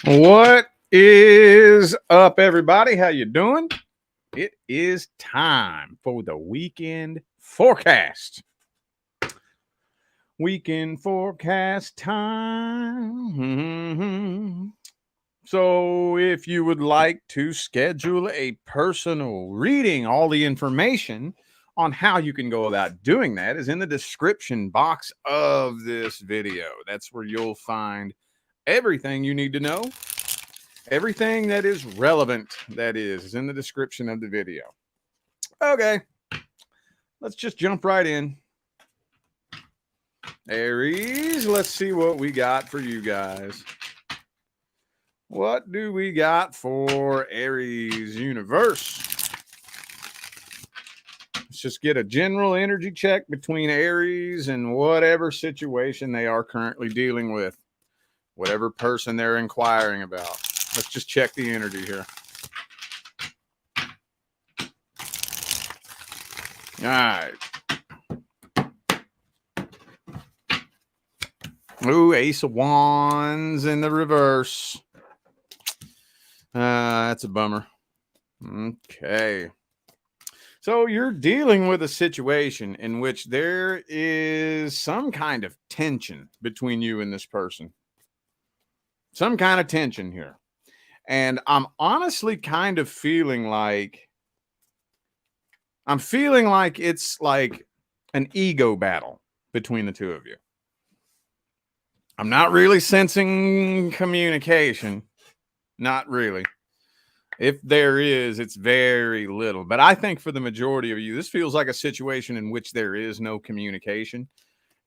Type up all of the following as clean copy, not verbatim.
What is up, everybody? How you doing? It is time for the weekend forecast. Weekend forecast time. So, if you would like to schedule a personal reading, all the information on how you can go about doing that is in the description box of this video. That's where you'll find everything you need to know. Everything that is relevant, that is in the description of the video. Okay, let's just jump right in. Aries, let's see what we got for you guys. What do we got for Aries universe? Let's just get a general energy check between Aries and whatever situation they are currently dealing with, whatever person they're inquiring about. Let's just check the energy here. All right. Ooh, Ace of Wands in the reverse. That's a bummer. Okay. So you're dealing with a situation in which there is some kind of tension between you and this person. Some kind of tension here. And I'm honestly kind of feeling like it's like an ego battle between the two of you. I'm not really sensing communication. Not really. If there is, it's very little. But I think for the majority of you, this feels like a situation in which there is no communication.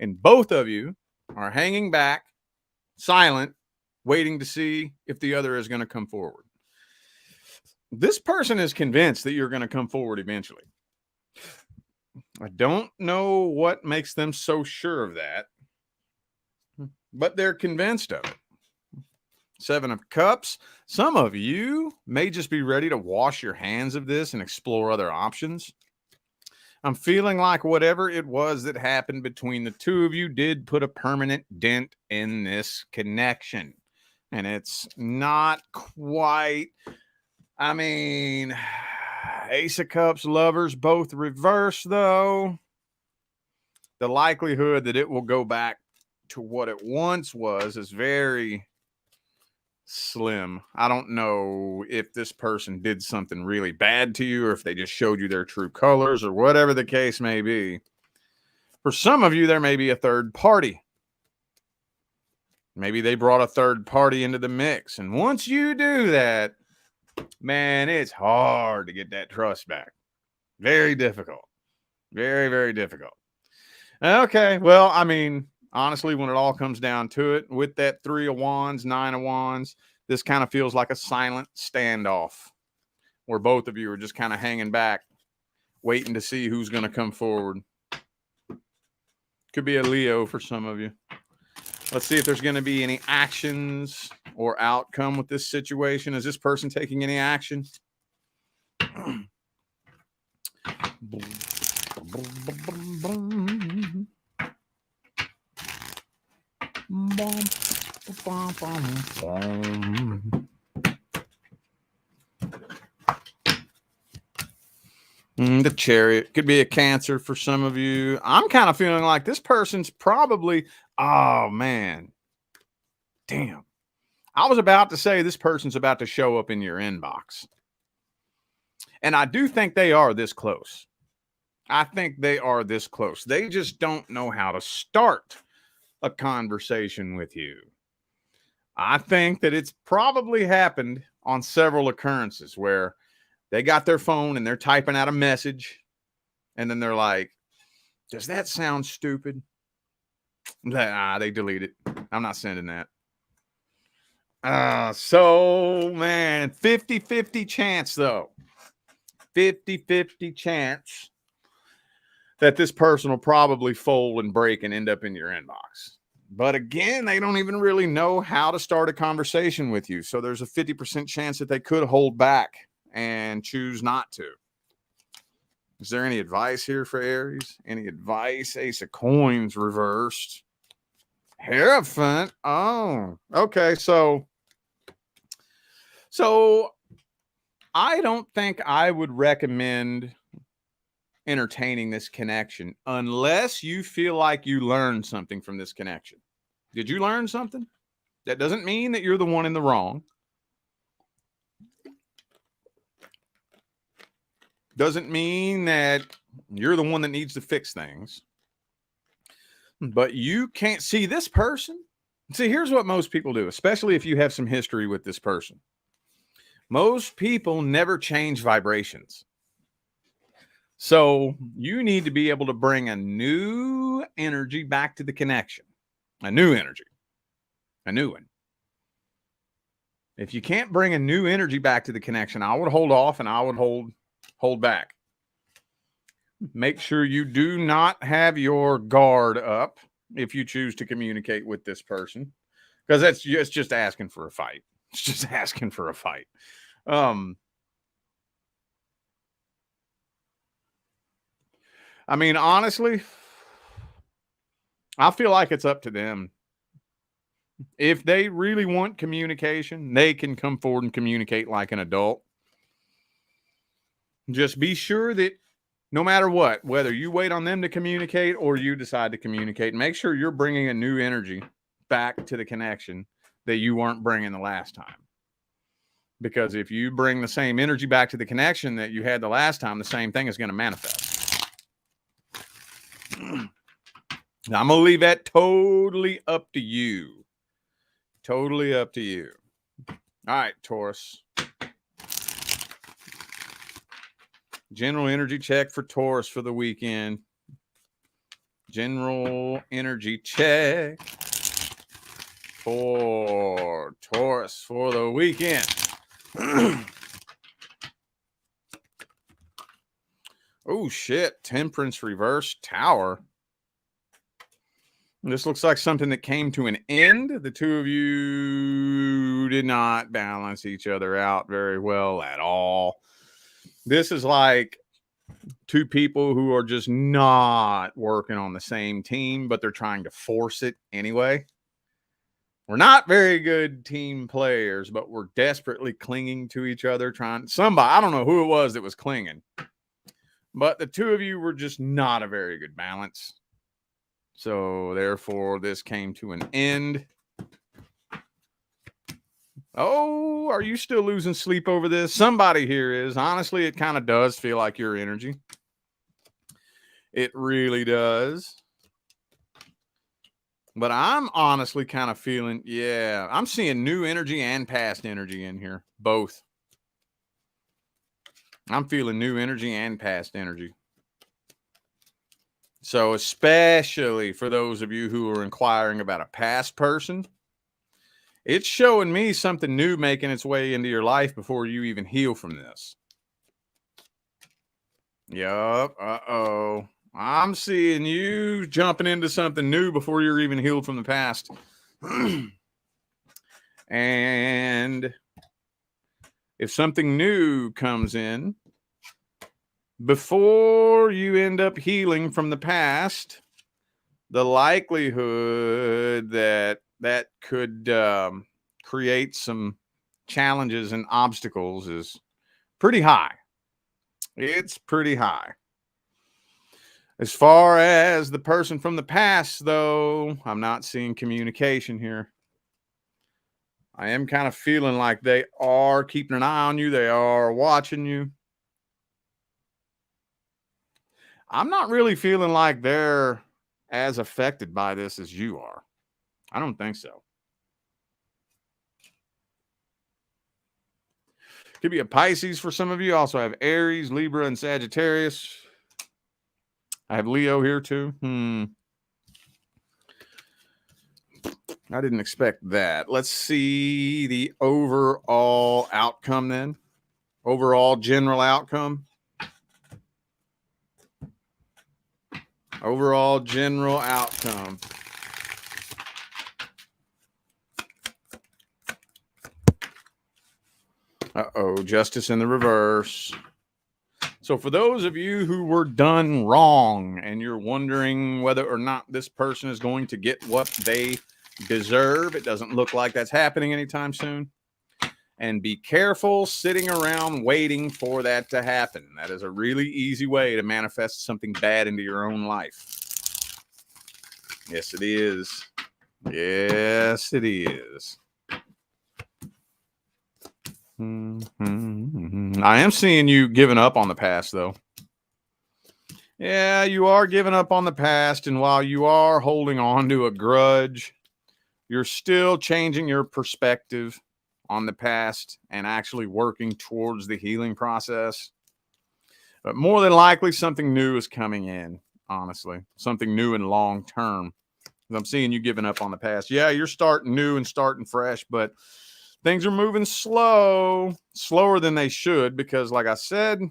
And both of you are hanging back, silent, waiting to see if the other is going to come forward. This person is convinced that you're going to come forward eventually. I don't know what makes them so sure of that, but they're convinced of it. Seven of Cups. Some of you may just be ready to wash your hands of this and explore other options. I'm feeling like whatever it was that happened between the two of you did put a permanent dent in this connection. And it's not quite, I mean, Ace of Cups, lovers, both reverse, though. The likelihood that it will go back to what it once was is very slim. I don't know if this person did something really bad to you or if they just showed you their true colors or whatever the case may be. For some of you, there may be a third party. Maybe they brought a third party into the mix. And once you do that, man, it's hard to get that trust back. Very difficult. Very, very difficult. Okay, well, I mean, honestly, when it all comes down to it, with that 3 of Wands, 9 of Wands, this kind of feels like a silent standoff where both of you are just kind of hanging back, waiting to see who's going to come forward. Could be a Leo for some of you. Let's see if there's going to be any actions or outcome with this situation. Is this person taking any action? The Chariot could be a Cancer for some of you. I'm kind of feeling like this person's probably, oh man, damn. I was about to say this person's about to show up in your inbox. And I do think they are this close. I think they are this close. They just don't know how to start a conversation with you. I think that it's probably happened on several occurrences where they got their phone and they're typing out a message. And then they're like, does that sound stupid? They delete it. I'm not sending that. So, man, 50-50 chance, though. 50-50 chance that this person will probably fold and break and end up in your inbox. But again, they don't even really know how to start a conversation with you. So there's a 50% chance that they could hold back and choose not to. Is there any advice here for Aries? Any advice? Ace of Coins reversed. Hierophant. Oh, okay. So So I don't think I would recommend entertaining this connection unless you feel like you learned something from this connection. Did you learn something? That doesn't mean that you're the one in the wrong. Doesn't mean that you're the one that needs to fix things. But you can't see this person. See, here's what most people do, especially if you have some history with this person. Most people never change vibrations. So you need to be able to bring a new energy back to the connection. A new energy. A new one. If you can't bring a new energy back to the connection, I would hold off and I would hold back. Make sure you do not have your guard up if you choose to communicate with this person, because it's just asking for a fight. It's just asking for a fight. I mean, honestly, I feel like it's up to them. If they really want communication, they can come forward and communicate like an adult. Just be sure that no matter what, whether you wait on them to communicate or you decide to communicate, make sure you're bringing a new energy back to the connection that you weren't bringing the last time. Because if you bring the same energy back to the connection that you had the last time, the same thing is going to manifest. Now, I'm going to leave that totally up to you. Totally up to you. All right, Taurus. General energy check for Taurus for the weekend. General energy check for Taurus for the weekend. Oh, shit. Temperance reverse Tower. This looks like something that came to an end. The two of you did not balance each other out very well at all. This is like two people who are just not working on the same team, but they're trying to force it anyway. We're not very good team players, but we're desperately clinging to each other, somebody, I don't know who it was that was clinging, but the two of you were just not a very good balance. So therefore, this came to an end. Oh, are you still losing sleep over this? Somebody here is. Honestly, it kind of does feel like your energy. It really does. But I'm honestly kind of feeling, yeah, I'm seeing new energy and past energy in here. Both. I'm feeling new energy and past energy. So especially for those of you who are inquiring about a past person, it's showing me something new making its way into your life before you even heal from this. Yup. Uh-oh. I'm seeing you jumping into something new before you're even healed from the past. And if something new comes in before you end up healing from the past, the likelihood that could create some challenges and obstacles is pretty high. It's pretty high. As far as the person from the past, though, I'm not seeing communication here. I am kind of feeling like they are keeping an eye on you. They are watching you. I'm not really feeling like they're as affected by this as you are. I don't think so. Could be a Pisces for some of you. Also, I have Aries, Libra, and Sagittarius. I have Leo here too. I didn't expect that. Let's see the overall outcome then. Overall general outcome. Overall general outcome. Uh-oh, justice in the reverse. So for those of you who were done wrong and you're wondering whether or not this person is going to get what they deserve, it doesn't look like that's happening anytime soon. And be careful sitting around waiting for that to happen. That is a really easy way to manifest something bad into your own life. Yes, it is. Yes, it is. I am seeing you giving up on the past, though. Yeah, you are giving up on the past. And while you are holding on to a grudge, you're still changing your perspective on the past and actually working towards the healing process. But more than likely, something new is coming in, honestly. Something new and long term. I'm seeing you giving up on the past. Yeah, you're starting new and starting fresh, but things are moving slower than they should, because like I said,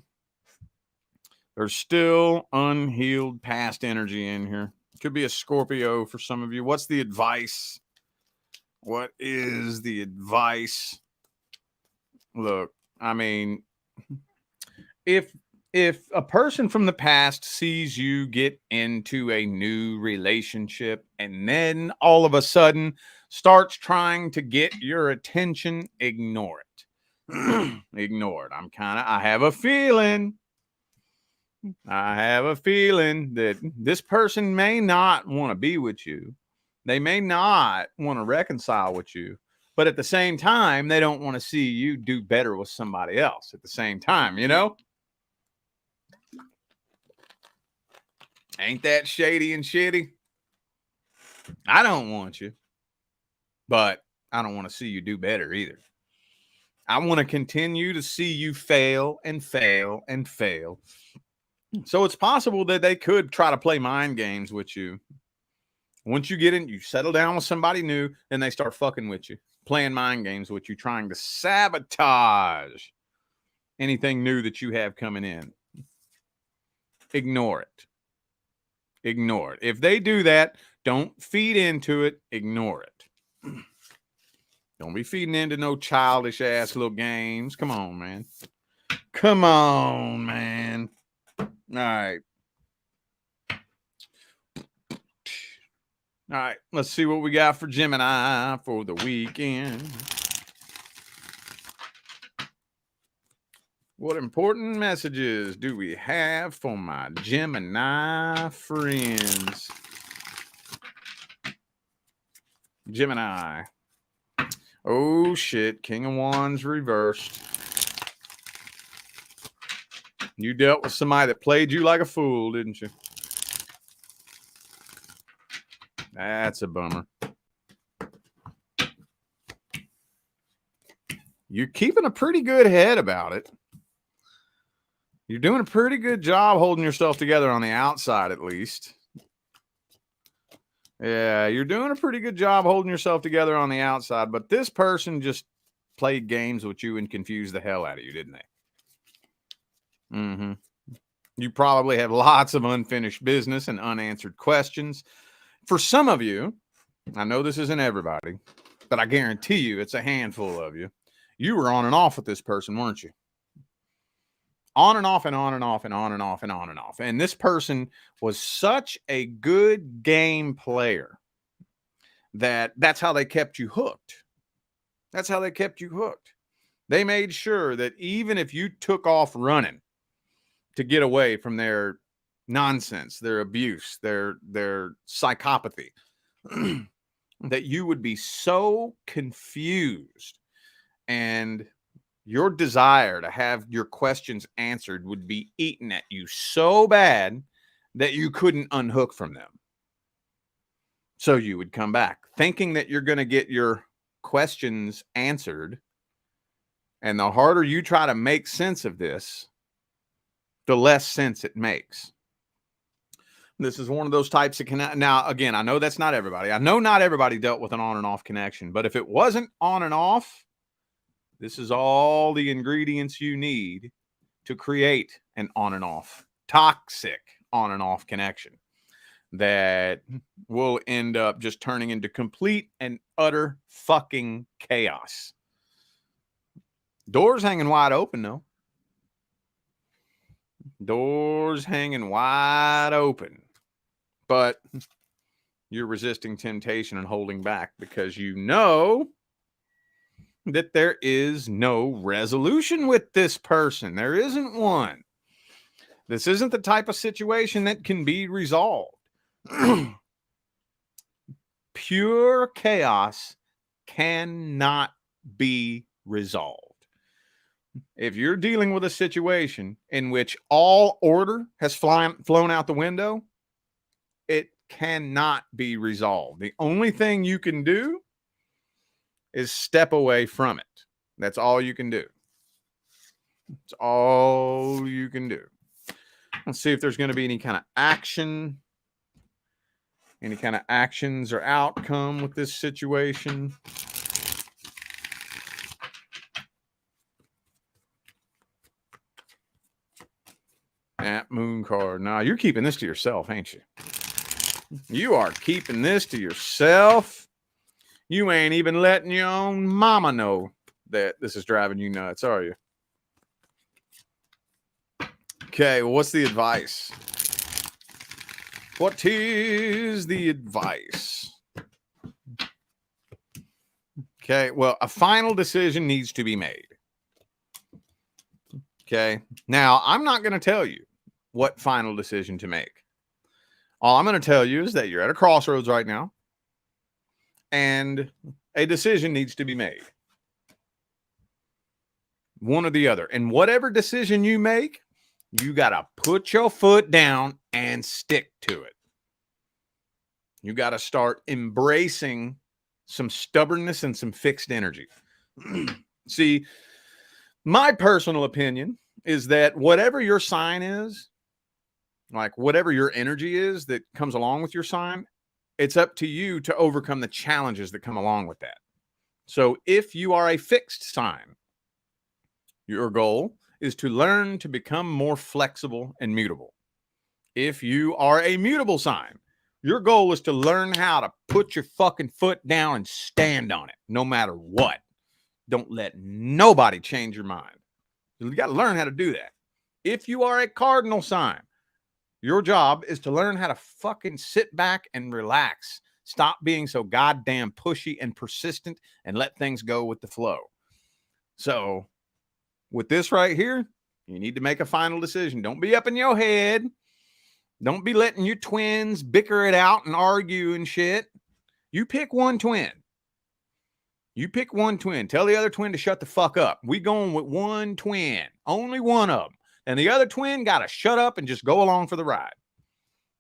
there's still unhealed past energy in here. Could be a Scorpio for some of you. What's the advice? What is the advice? Look, I mean, if a person from the past sees you get into a new relationship and then all of a sudden starts trying to get your attention, ignore it. Ignore it. I have a feeling that this person may not want to be with you. They may not want to reconcile with you. But at the same time, they don't want to see you do better with somebody else at the same time, you know? Ain't that shady and shitty? I don't want you, but I don't want to see you do better either. I want to continue to see you fail and fail and fail. So it's possible that they could try to play mind games with you. Once you get in, you settle down with somebody new, then they start fucking with you, playing mind games with you, trying to sabotage anything new that you have coming in. Ignore it. Ignore it. If they do that, don't feed into it. Ignore it. Don't be feeding into no childish ass little games. Come on, man. Come on, man. All right. All right, let's see what we got for Gemini for the weekend. What important messages do we have for my Gemini friends? Gemini. Oh, shit. King of Wands reversed. You dealt with somebody that played you like a fool, didn't you? That's a bummer. You're keeping a pretty good head about it. You're doing a pretty good job holding yourself together on the outside, at least. Yeah, you're doing a pretty good job holding yourself together on the outside, but this person just played games with you and confused the hell out of you, didn't they? Mm-hmm. You probably have lots of unfinished business and unanswered questions. For some of you, I know this isn't everybody, but I guarantee you it's a handful of you. You were on and off with this person, weren't you? On and off and on and off and on and off and on and off. And this person was such a good game player that's how they kept you hooked. That's how they kept you hooked. They made sure that even if you took off running to get away from their nonsense, their abuse, their psychopathy, that you would be so confused, and your desire to have your questions answered would be eaten at you so bad that you couldn't unhook from them. So you would come back thinking that you're going to get your questions answered. And the harder you try to make sense of this, the less sense it makes. This is one of those types of connection. Now, again, I know that's not everybody. I know not everybody dealt with an on and off connection, but if it wasn't on and off, this is all the ingredients you need to create an on and off, toxic on and off connection that will end up just turning into complete and utter fucking chaos. Doors hanging wide open, though. Doors hanging wide open. But you're resisting temptation and holding back because you know that there is no resolution with this person. There isn't one. This isn't the type of situation that can be resolved. Pure chaos cannot be resolved. If you're dealing with a situation in which all order has flown out the window, it cannot be resolved. The only thing you can do is step away from it. That's all you can do. It's all you can do. Let's see if there's going to be any kind of action, any kind of actions or outcome with this situation. That moon card. Now, you're keeping this to yourself, ain't you? You are keeping this to yourself. You ain't even letting your own mama know that this is driving you nuts, are you? Okay, well, what's the advice? What is the advice? Okay, well, a final decision needs to be made. Okay, now I'm not going to tell you what final decision to make. All I'm going to tell you is that you're at a crossroads right now, and a decision needs to be made. One or the other. And whatever decision you make, you got to put your foot down and stick to it. You got to start embracing some stubbornness and some fixed energy. See, my personal opinion is that whatever your sign is, like whatever your energy is that comes along with your sign, it's up to you to overcome the challenges that come along with that. So if you are a fixed sign, your goal is to learn to become more flexible and mutable. If you are a mutable sign, your goal is to learn how to put your fucking foot down and stand on it, no matter what. Don't let nobody change your mind. You got to learn how to do that. If you are a cardinal sign, your job is to learn how to fucking sit back and relax. Stop being so goddamn pushy and persistent and let things go with the flow. So with this right here, you need to make a final decision. Don't be up in your head. Don't be letting your twins bicker it out and argue and shit. You pick one twin. You pick one twin. Tell the other twin to shut the fuck up. We going with one twin. Only one of them. And the other twin got to shut up and just go along for the ride.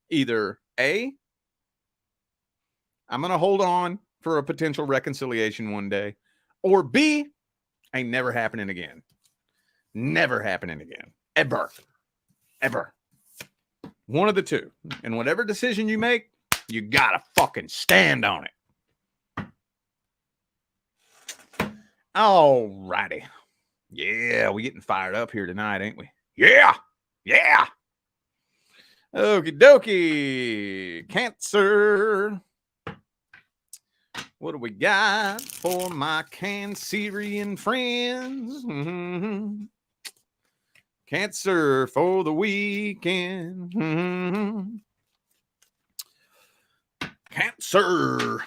Either A, I'm going to hold on for a potential reconciliation one day. Or B, ain't never happening again. Never happening again. Ever. Ever. One of the two. And whatever decision you make, you got to fucking stand on it. All righty. Yeah, we getting fired up here tonight, ain't we? Yeah. Yeah. Okie dokie. Cancer. What do we got for my Cancerian friends? Mm-hmm. Cancer for the weekend. Mm-hmm. Cancer.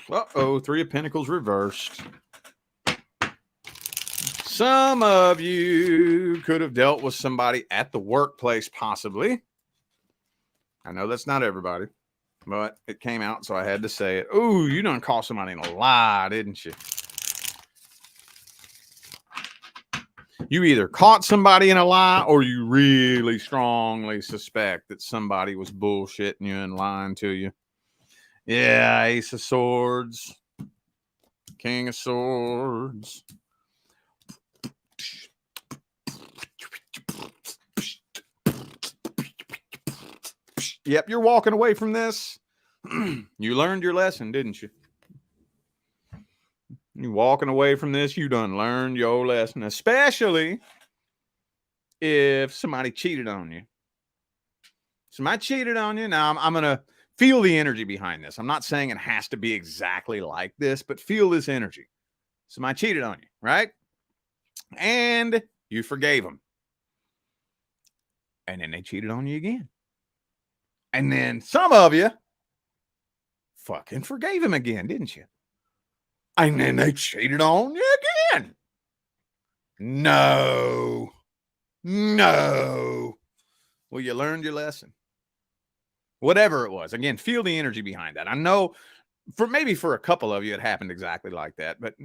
Uh-oh, Three of Pentacles reversed. Some of you could have dealt with somebody at the workplace, possibly. I know that's not everybody, but it came out, so I had to say it. Ooh, you done caught somebody in a lie, didn't you? You either caught somebody in a lie or you really strongly suspect that somebody was bullshitting you and lying to you. Yeah, Ace of Swords, King of Swords. Yep, you're walking away from this. You learned your lesson, didn't you? You walking away from this, you done learned your lesson, especially if somebody cheated on you. Somebody cheated on you. Now, I'm going to feel the energy behind this. I'm not saying it has to be exactly like this, but feel this energy. Somebody cheated on you, right? And you forgave them. And then they cheated on you again. And then some of you fucking forgave him again, didn't you? And then they cheated on you again. No. Well, you learned your lesson. Whatever it was. Again, feel the energy behind that. I know for a couple of you, it happened exactly like that. But,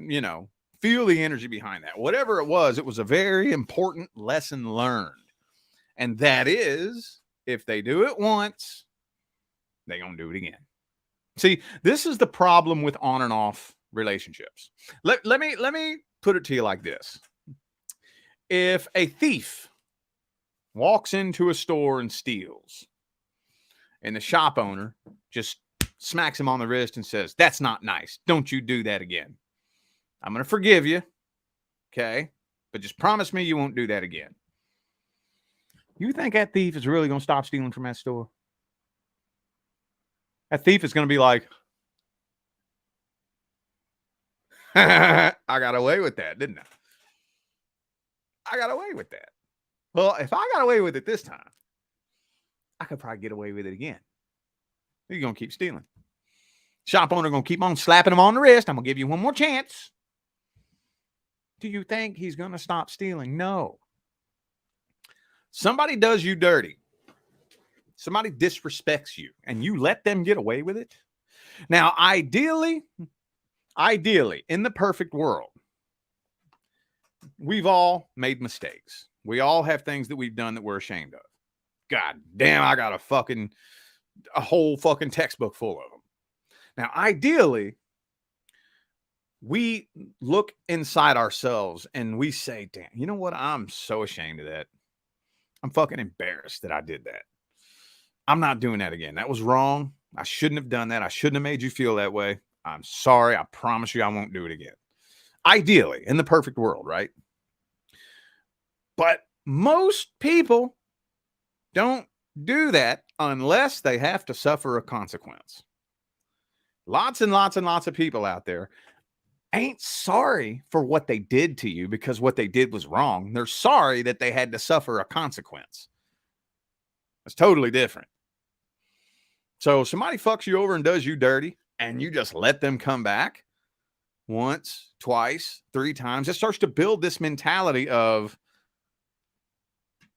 feel the energy behind that. Whatever it was a very important lesson learned. And that is, if they do it once, they're going to do it again. See, this is the problem with on and off relationships. Let me put it to you like this. If a thief walks into a store and steals, and the shop owner just smacks him on the wrist and says, "That's not nice. Don't you do that again. I'm going to forgive you, okay? But just promise me you won't do that again." You think that thief is really going to stop stealing from that store? That thief is going to be like, I got away with that, didn't I? I got away with that. Well, if I got away with it this time, I could probably get away with it again. You're going to keep stealing. Shop owner going to keep on slapping him on the wrist. I'm going to give you one more chance. Do you think he's going to stop stealing? No. Somebody does you dirty. Somebody disrespects you, and you let them get away with it. Now, ideally, in the perfect world, we've all made mistakes. We all have things that we've done that we're ashamed of. God damn, I got a whole fucking textbook full of them. Now, ideally, we look inside ourselves and we say, damn, you know what? I'm so ashamed of that. I'm fucking embarrassed that I did that. I'm not doing that again. That was wrong. I shouldn't have done that. I shouldn't have made you feel that way. I'm sorry. I promise you I won't do it again. Ideally, in the perfect world, right? But most people don't do that unless they have to suffer a consequence. Lots and lots and lots of people out there ain't sorry for what they did to you because what they did was wrong. They're sorry that they had to suffer a consequence. It's totally different. So somebody fucks you over and does you dirty, and you just let them come back once, twice, 3 times. It starts to build this mentality of,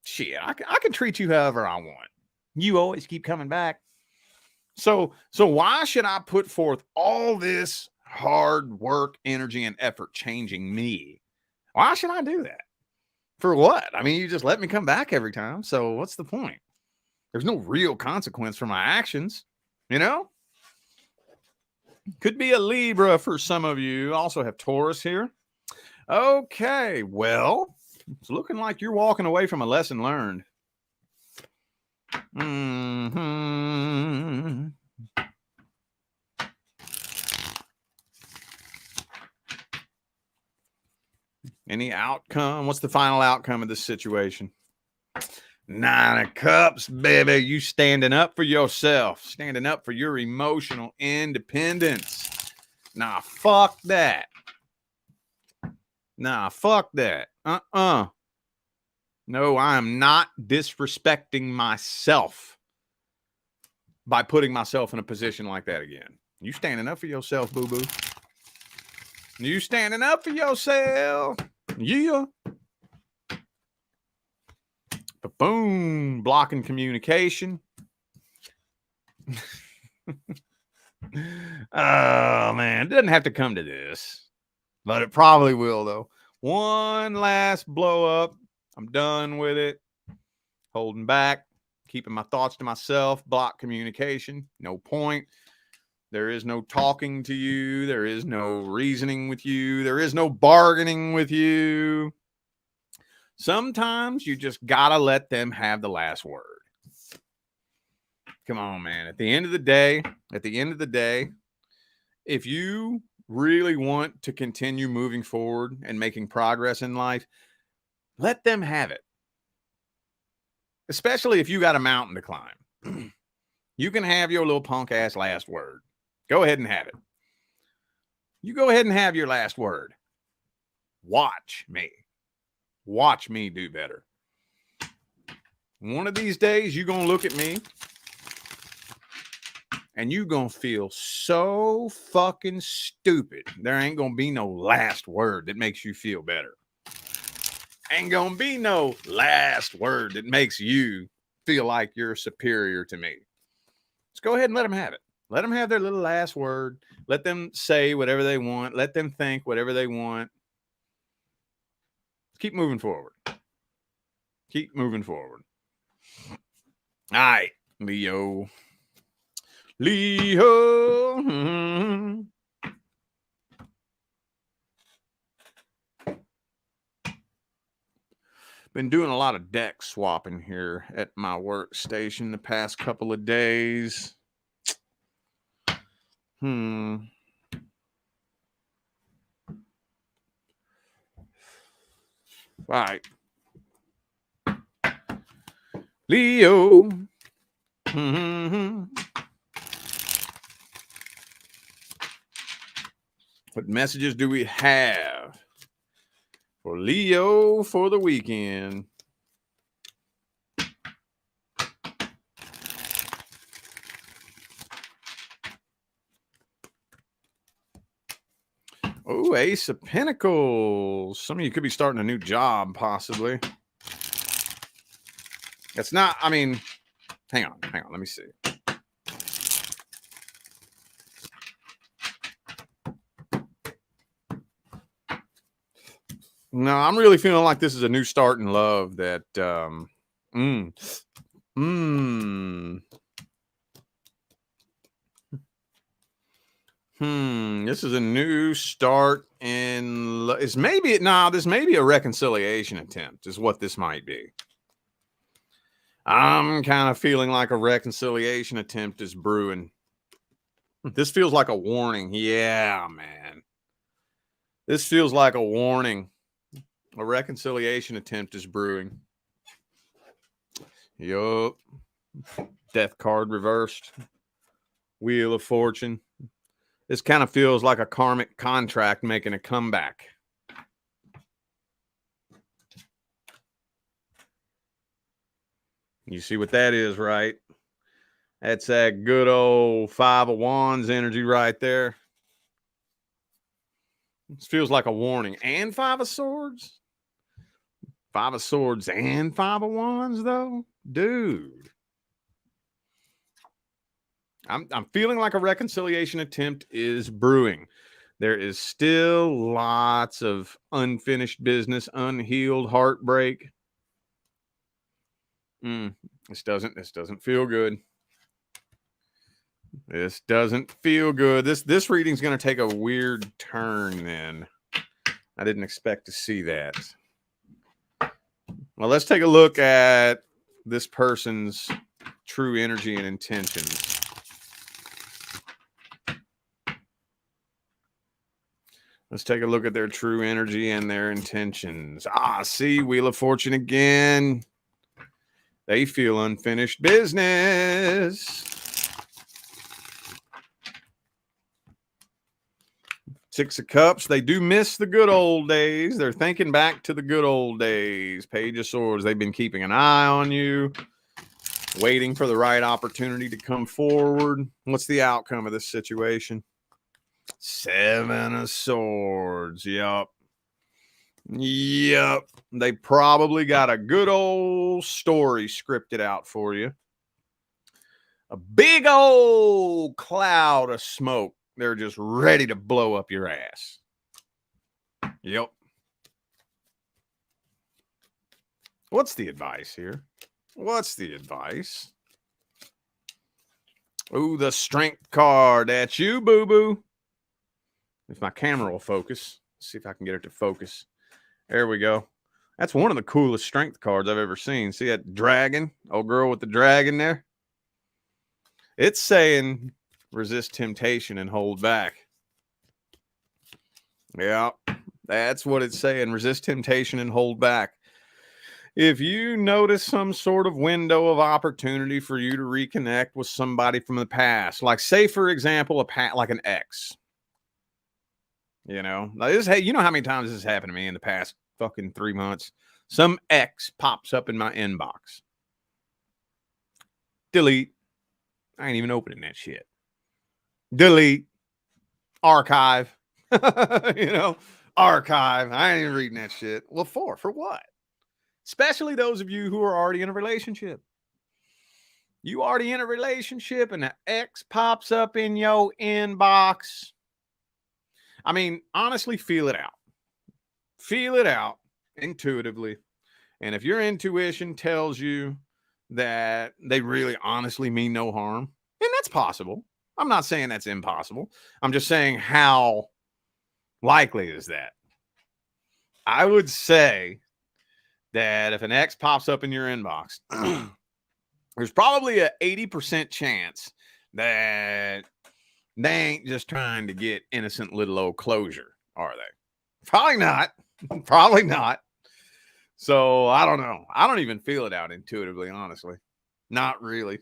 shit, I can treat you however I want. You always keep coming back. So why should I put forth all this hard work, energy, and effort changing me? Why should I do that? For what? I mean, you just let me come back every time. So what's the point? There's no real consequence for my actions, Could be a Libra for some of you. Also have Taurus here. Okay, well, it's looking like you're walking away from a lesson learned. Mm-hmm. Any outcome? What's the final outcome of this situation? 9 of Cups, baby. You standing up for yourself, standing up for your emotional independence. Nah, fuck that. No, I am not disrespecting myself by putting myself in a position like that again. You standing up for yourself, boo-boo. You standing up for yourself. Yeah. Boom, blocking communication. Oh, man. It doesn't have to come to this, but it probably will, though. One last blow up. I'm done with it. Holding back, keeping my thoughts to myself, block communication. No point. There is no talking to you. There is no reasoning with you. There is no bargaining with you. Sometimes you just gotta let them have the last word. Come on, man. At the end of the day, if you really want to continue moving forward and making progress in life, let them have it. Especially if you got a mountain to climb. You can have your little punk ass last word. Go ahead and have it. You go ahead and have your last word. Watch me. Watch me do better. One of these days, you're going to look at me And you gonna feel so fucking stupid. There ain't gonna be no last word that makes you feel better. Ain't gonna be no last word that makes you feel like you're superior to me. Just go ahead and let them have it. Let them have their little last word. Let them say whatever they want. Let them think whatever they want. Keep moving forward. Keep moving forward. All right, Leo. Leo. Mm-hmm. Been doing a lot of deck swapping here at my workstation the past couple of days. All right. Leo. What messages do we have for Leo for the weekend? Oh, Ace of Pentacles. Some of you could be starting a new job, possibly. It's not, I mean, hang on, let me see. No, I'm really feeling like this is a new start in love that, this is a new start in love. This may be a reconciliation attempt is what this might be. I'm kind of feeling like a reconciliation attempt is brewing. This feels like a warning. Yeah, man. This feels like a warning. A reconciliation attempt is brewing. Yup. Death card reversed. Wheel of Fortune. This kind of feels like a karmic contract making a comeback. You see what that is, right? That's that good old Five of Wands energy right there. This feels like a warning. And Five of Swords? Five of Swords and Five of Wands, though? Dude. I'm feeling like a reconciliation attempt is brewing. There is still lots of unfinished business, unhealed heartbreak. This doesn't feel good. This doesn't feel good. This reading's going to take a weird turn then. I didn't expect to see that. Well, let's take a look at this person's true energy and intentions. Let's take a look at their true energy and their intentions. See, Wheel of Fortune again. They feel unfinished business. Six of Cups. They do miss the good old days. They're thinking back to the good old days. Page of Swords. They've been keeping an eye on you, waiting for the right opportunity to come forward. What's the outcome of this situation? Seven of Swords. Yup. They probably got a good old story scripted out for you. A big old cloud of smoke. They're just ready to blow up your ass. Yep. What's the advice here? What's the advice? Ooh, the Strength card. That's you, boo-boo. If my camera will focus. Let's see if I can get it to focus. There we go. That's one of the coolest Strength cards I've ever seen. See that dragon? Old girl with the dragon there? It's saying resist temptation and hold back. Yeah, that's what it's saying. Resist temptation and hold back. If you notice some sort of window of opportunity for you to reconnect with somebody from the past, like say, for example, like an ex. You know, you know how many times this has happened to me in the past fucking 3 months? Some ex pops up in my inbox. Delete. I ain't even opening that shit. delete, archive, archive. I ain't even reading that shit. Well, for what? Especially those of you who are already in a relationship. You already in a relationship and the ex pops up in your inbox. I mean, honestly, feel it out. Feel it out intuitively. And if your intuition tells you that they really honestly mean no harm, and that's possible. I'm not saying that's impossible. I'm just saying, how likely is that? I would say that if an ex pops up in your inbox, there's probably a 80% chance that they ain't just trying to get innocent little old closure, are they? Probably not. Probably not. So I don't know. I don't even feel it out intuitively, honestly. Not really.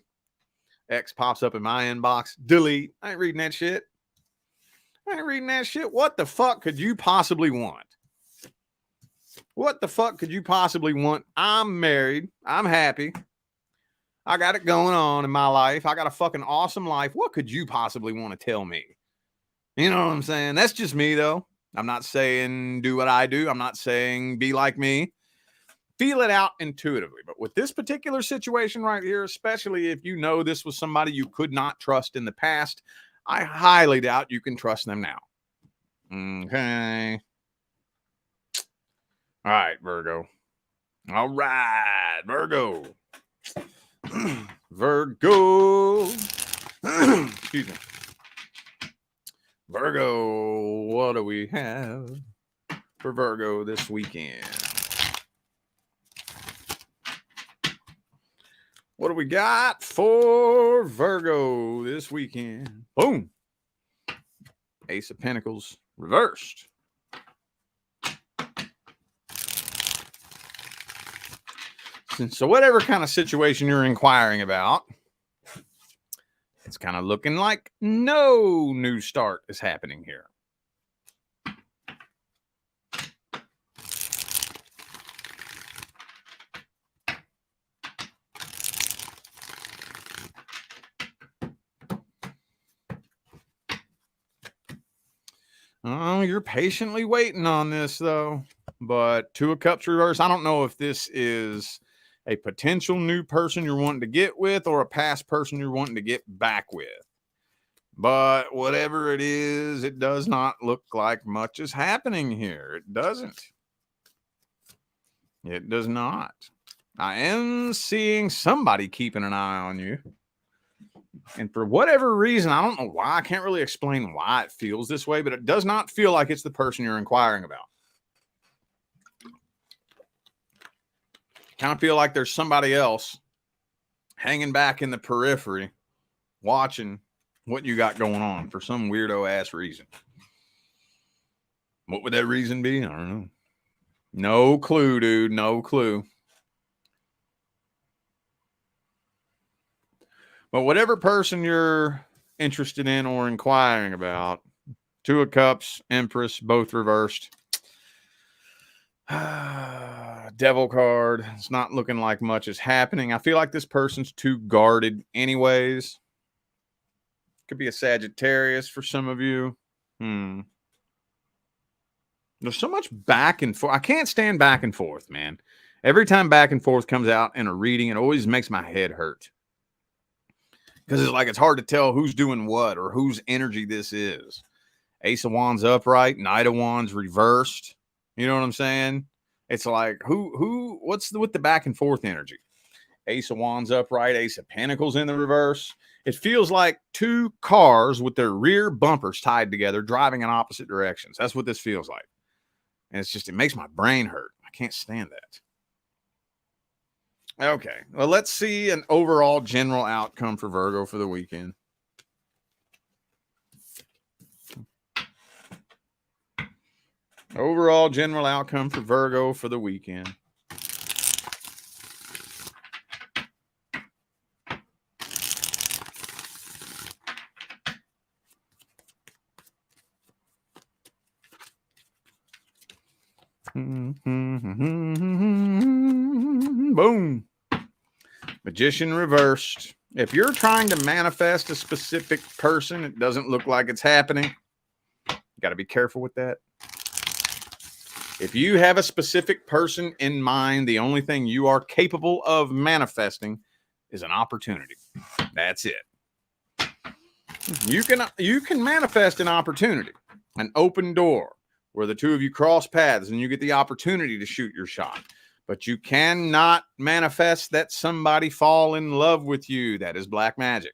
X pops up in my inbox. Delete. I ain't reading that shit. I ain't reading that shit. What the fuck could you possibly want? What the fuck could you possibly want? I'm married. I'm happy. I got it going on in my life. I got a fucking awesome life. What could you possibly want to tell me? You know what I'm saying? That's just me, though. I'm not saying do what I do. I'm not saying be like me. Feel it out intuitively. But with this particular situation right here, especially if you know this was somebody you could not trust in the past, I highly doubt you can trust them now. Okay. All right, Virgo. All right, Virgo. Virgo. Excuse me. Virgo, what do we have for Virgo this weekend? What do we got for Virgo this weekend? Boom. Ace of Pentacles reversed. So whatever kind of situation you're inquiring about, it's kind of looking like no new start is happening here. Oh, you're patiently waiting on this, though. But Two of Cups reverse, I don't know if this is a potential new person you're wanting to get with or a past person you're wanting to get back with. But whatever it is, it does not look like much is happening here. It doesn't. It does not. I am seeing somebody keeping an eye on you. And for whatever reason, I don't know why. I can't really explain why it feels this way, but it does not feel like it's the person you're inquiring about. Kind of feel like there's somebody else hanging back in the periphery watching what you got going on for some weirdo ass reason. What would that reason be? I don't know. No clue, dude. No clue. But whatever person you're interested in or inquiring about, Two of Cups, Empress, both reversed. Devil card. It's not looking like much is happening. I feel like this person's too guarded anyways. Could be a Sagittarius for some of you. There's so much back and forth. I can't stand back and forth, man. Every time back and forth comes out in a reading, it always makes my head hurt. Because it's like it's hard to tell who's doing what or whose energy this is. Ace of Wands upright, Knight of Wands reversed. You know what I'm saying? It's like, what's with the back and forth energy? Ace of Wands upright, Ace of Pentacles in the reverse. It feels like two cars with their rear bumpers tied together, driving in opposite directions. That's what this feels like. And it's just, it makes my brain hurt. I can't stand that. Okay, well, let's see an overall general outcome for Virgo for the weekend. Overall general outcome for Virgo for the weekend. Boom. Magician reversed. If you're trying to manifest a specific person, it doesn't look like it's happening. You got to be careful with that. If you have a specific person in mind, the only thing you are capable of manifesting is an opportunity. That's it. You can manifest an opportunity, an open door where the two of you cross paths and you get the opportunity to shoot your shot. But you cannot manifest that somebody fall in love with you. That is black magic.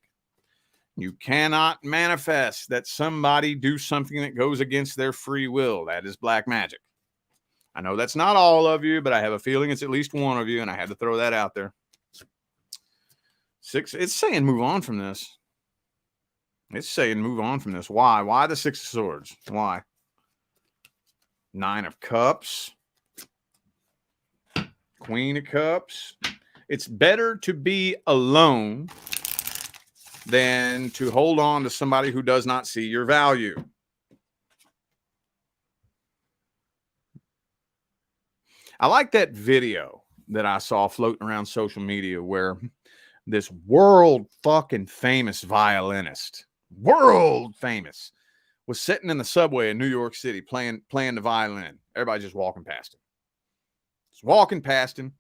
You cannot manifest that somebody do something that goes against their free will. That is black magic. I know that's not all of you, but I have a feeling it's at least one of you, and I had to throw that out there. 6, it's saying move on from this. It's saying move on from this. Why? Why the 6 of Swords? Why? 9 of Cups. Queen of Cups. It's better to be alone than to hold on to somebody who does not see your value. I like that video that I saw floating around social media where this world fucking famous violinist, world famous, was sitting in the subway in New York City playing the violin. Everybody just walking past him. Just walking past him.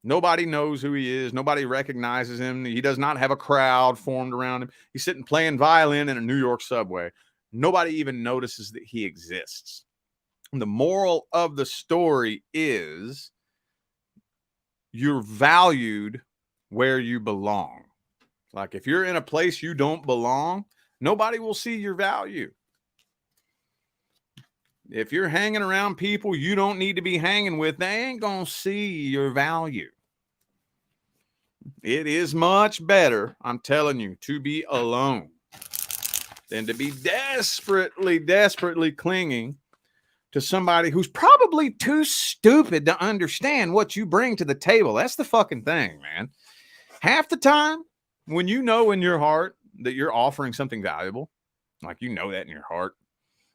Nobody knows who he is. Nobody recognizes him. He does not have a crowd formed around him. He's sitting playing violin in a New York subway. Nobody even notices that he exists. The moral of the story is you're valued where you belong. Like if you're in a place you don't belong, nobody will see your value. If you're hanging around people you don't need to be hanging with, they ain't going to see your value. It is much better, I'm telling you, to be alone than to be desperately clinging to somebody who's probably too stupid to understand what you bring to the table. That's the fucking thing, man. Half the time, when you know in your heart that you're offering something valuable, like you know that in your heart,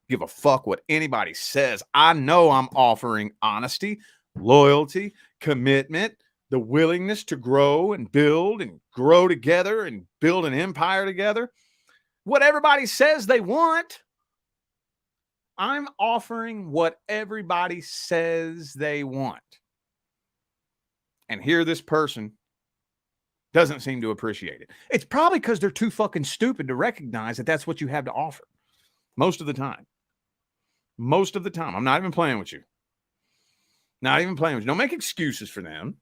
give a fuck what anybody says. I know I'm offering honesty, loyalty, commitment, the willingness to grow and build and grow together and build an empire together. What everybody says they want, I'm offering what everybody says they want. And here this person doesn't seem to appreciate it. It's probably because they're too fucking stupid to recognize that that's what you have to offer. Most of the time. Most of the time. I'm not even playing with you. Not even playing with you. Don't make excuses for them.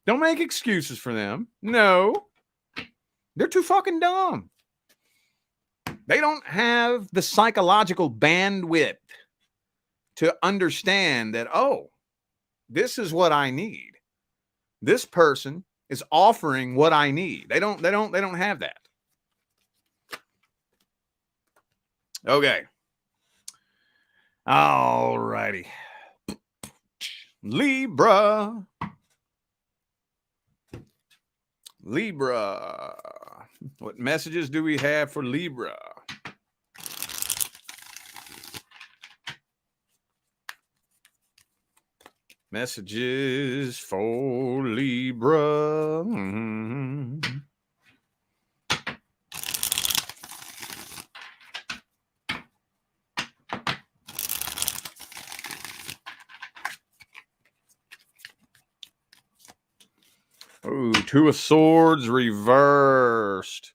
Don't make excuses for them. No. They're too fucking dumb. They don't have the psychological bandwidth to understand that, oh, this is what I need. This person is offering what I need. They don't have that. Okay. All righty. Libra. What messages do we have for Libra? Messages for Libra. Ooh, 2 of Swords reversed.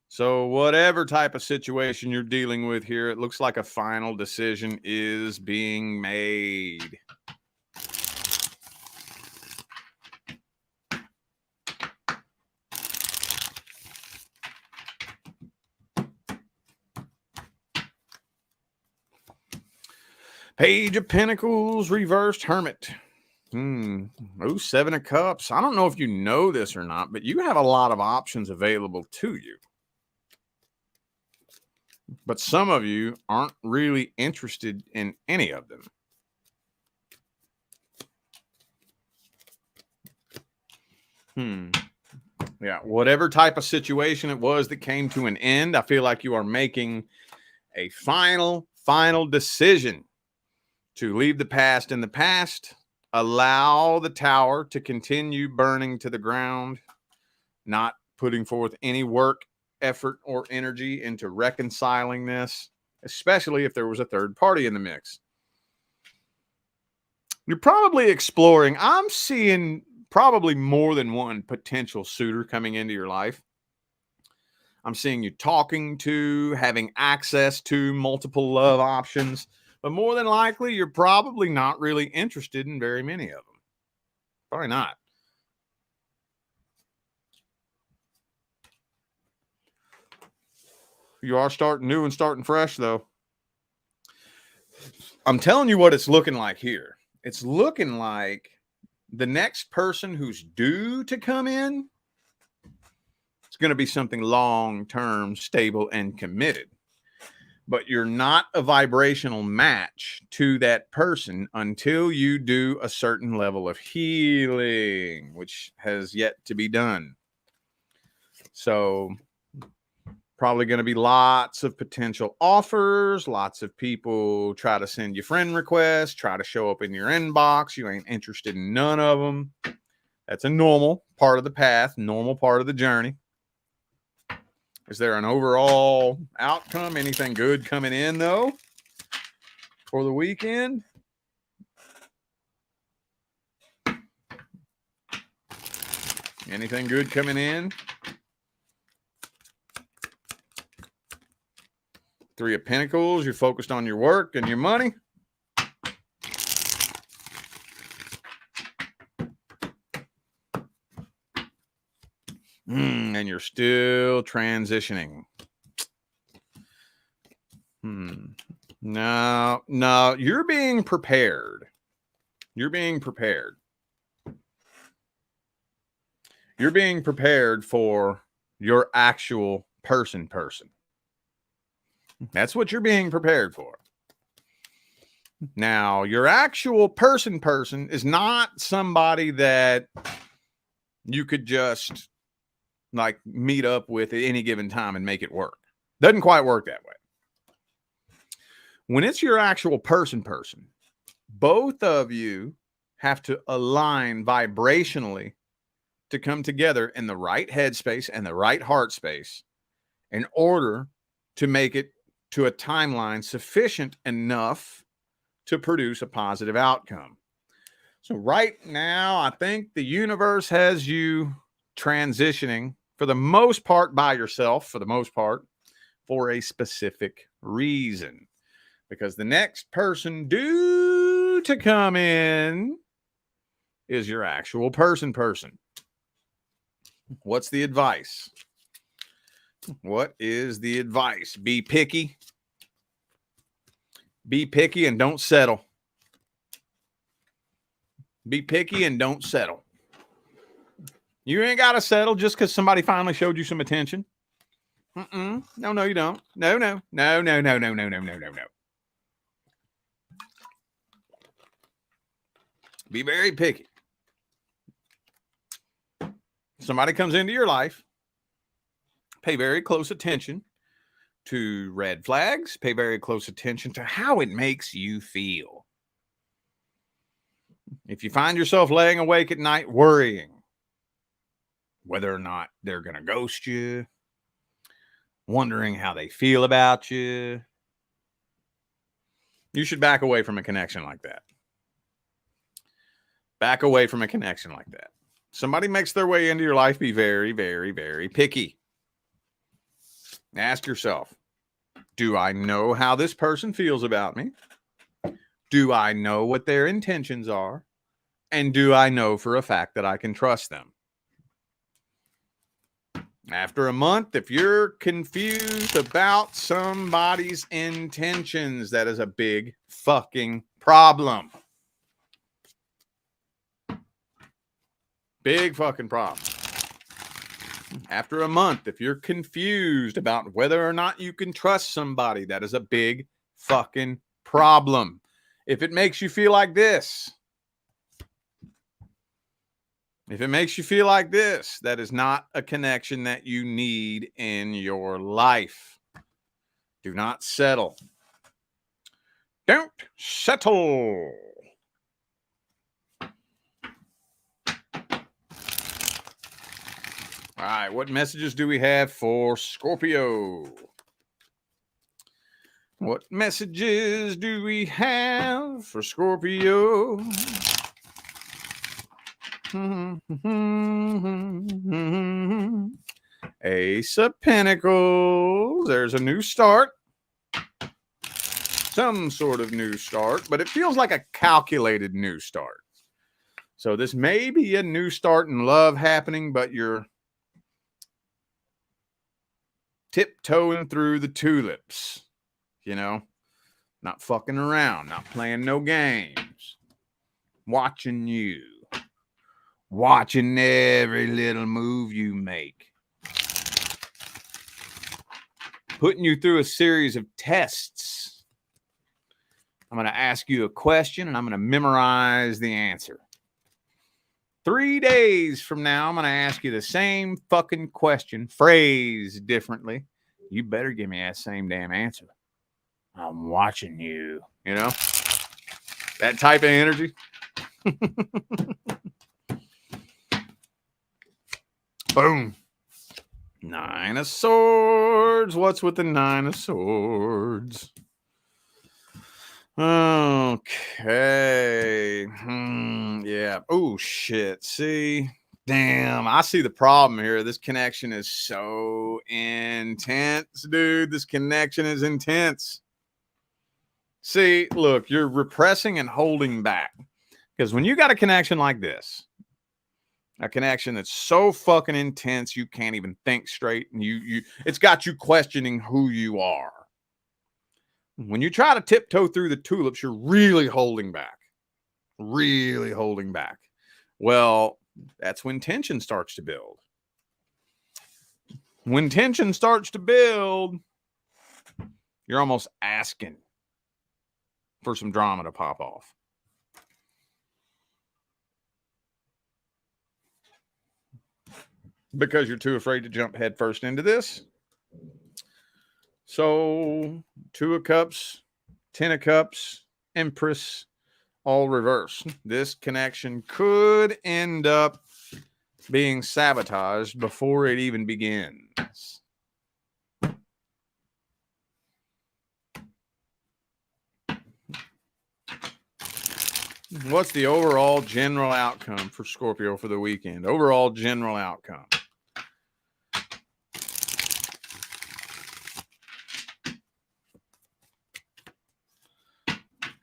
So whatever type of situation you're dealing with here, it looks like a final decision is being made. Page of Pentacles, reversed Hermit. Oh, 7 of Cups. I don't know if you know this or not, but you have a lot of options available to you. But some of you aren't really interested in any of them. Yeah, whatever type of situation it was that came to an end, I feel like you are making a final decision to leave the past in the past, allow the tower to continue burning to the ground, not putting forth any work, effort, or energy into reconciling this, especially if there was a third party in the mix. You're probably exploring. I'm seeing probably more than one potential suitor coming into your life. I'm seeing you talking to, having access to multiple love options, but more than likely, you're probably not really interested in very many of them. Probably not. You are starting new and starting fresh, though. I'm telling you what it's looking like here. It's looking like the next person who's due to come in, it's going to be something long-term, stable, and committed. But you're not a vibrational match to that person until you do a certain level of healing, which has yet to be done. So probably going to be lots of potential offers. Lots of people try to send you friend requests, try to show up in your inbox. You ain't interested in none of them. That's a normal part of the path, normal part of the journey. Is there an overall outcome? Anything good coming in, though, for the weekend? Anything good coming in? Three of Pentacles, you're focused on your work and your money. And you're still transitioning. No, you're being prepared. You're being prepared. You're being prepared for your actual person. That's what you're being prepared for. Now, your actual person is not somebody that you could just like meet up with at any given time and make it work. Doesn't quite work that way. When it's your actual person, both of you have to align vibrationally to come together in the right headspace and the right heart space in order to make it to a timeline sufficient enough to produce a positive outcome. So right now, I think the universe has you transitioning for the most part by yourself, for a specific reason. Because the next person due to come in is your actual person. What's the advice? What is the advice? Be picky. Be picky and don't settle. Be picky and don't settle. You ain't got to settle just because somebody finally showed you some attention. No, you don't. No. Be very picky. Somebody comes into your life. Pay very close attention to red flags. Pay very close attention to how it makes you feel. If you find yourself laying awake at night worrying whether or not they're going to ghost you, wondering how they feel about you, you should back away from a connection like that. Back away from a connection like that. Somebody makes their way into your life, be very, very, very picky. Ask yourself, do I know how this person feels about me? Do I know what their intentions are? And do I know for a fact that I can trust them? After a month, if you're confused about somebody's intentions, that is a big fucking problem. Big fucking problem. After a month, if you're confused about whether or not you can trust somebody, that is a big fucking problem. If it makes you feel like this, that is not a connection that you need in your life. Do not settle. Don't settle. All right, what messages do we have for Scorpio? What messages do we have for Scorpio? Ace of Pentacles. There's a new start. Some sort of new start, but it feels like a calculated new start. So this may be a new start in love happening, but you're tiptoeing through the tulips, you know, not fucking around, not playing no games, watching you, watching every little move you make, putting you through a series of tests. I'm going to ask you a question and I'm going to memorize the answer. 3 days from now, I'm going to ask you the same fucking question, phrased differently. You better give me that same damn answer. I'm watching you, you know? That type of energy. Boom. 9 of Swords. What's with the 9 of Swords? Okay. Yeah. Oh, shit. See? Damn. I see the problem here. This connection is so intense, dude. This connection is intense. See, look, you're repressing and holding back. Because when you got a connection like this, a connection that's so fucking intense you can't even think straight, and it's got you questioning who you are. When you try to tiptoe through the tulips, you're really holding back. Really holding back. Well, that's when tension starts to build. When tension starts to build, you're almost asking for some drama to pop off. Because you're too afraid to jump headfirst into this. So 2 of Cups, 10 of Cups, Empress, all reverse. This connection could end up being sabotaged before it even begins. What's the overall general outcome for Scorpio for the weekend? Overall general outcome.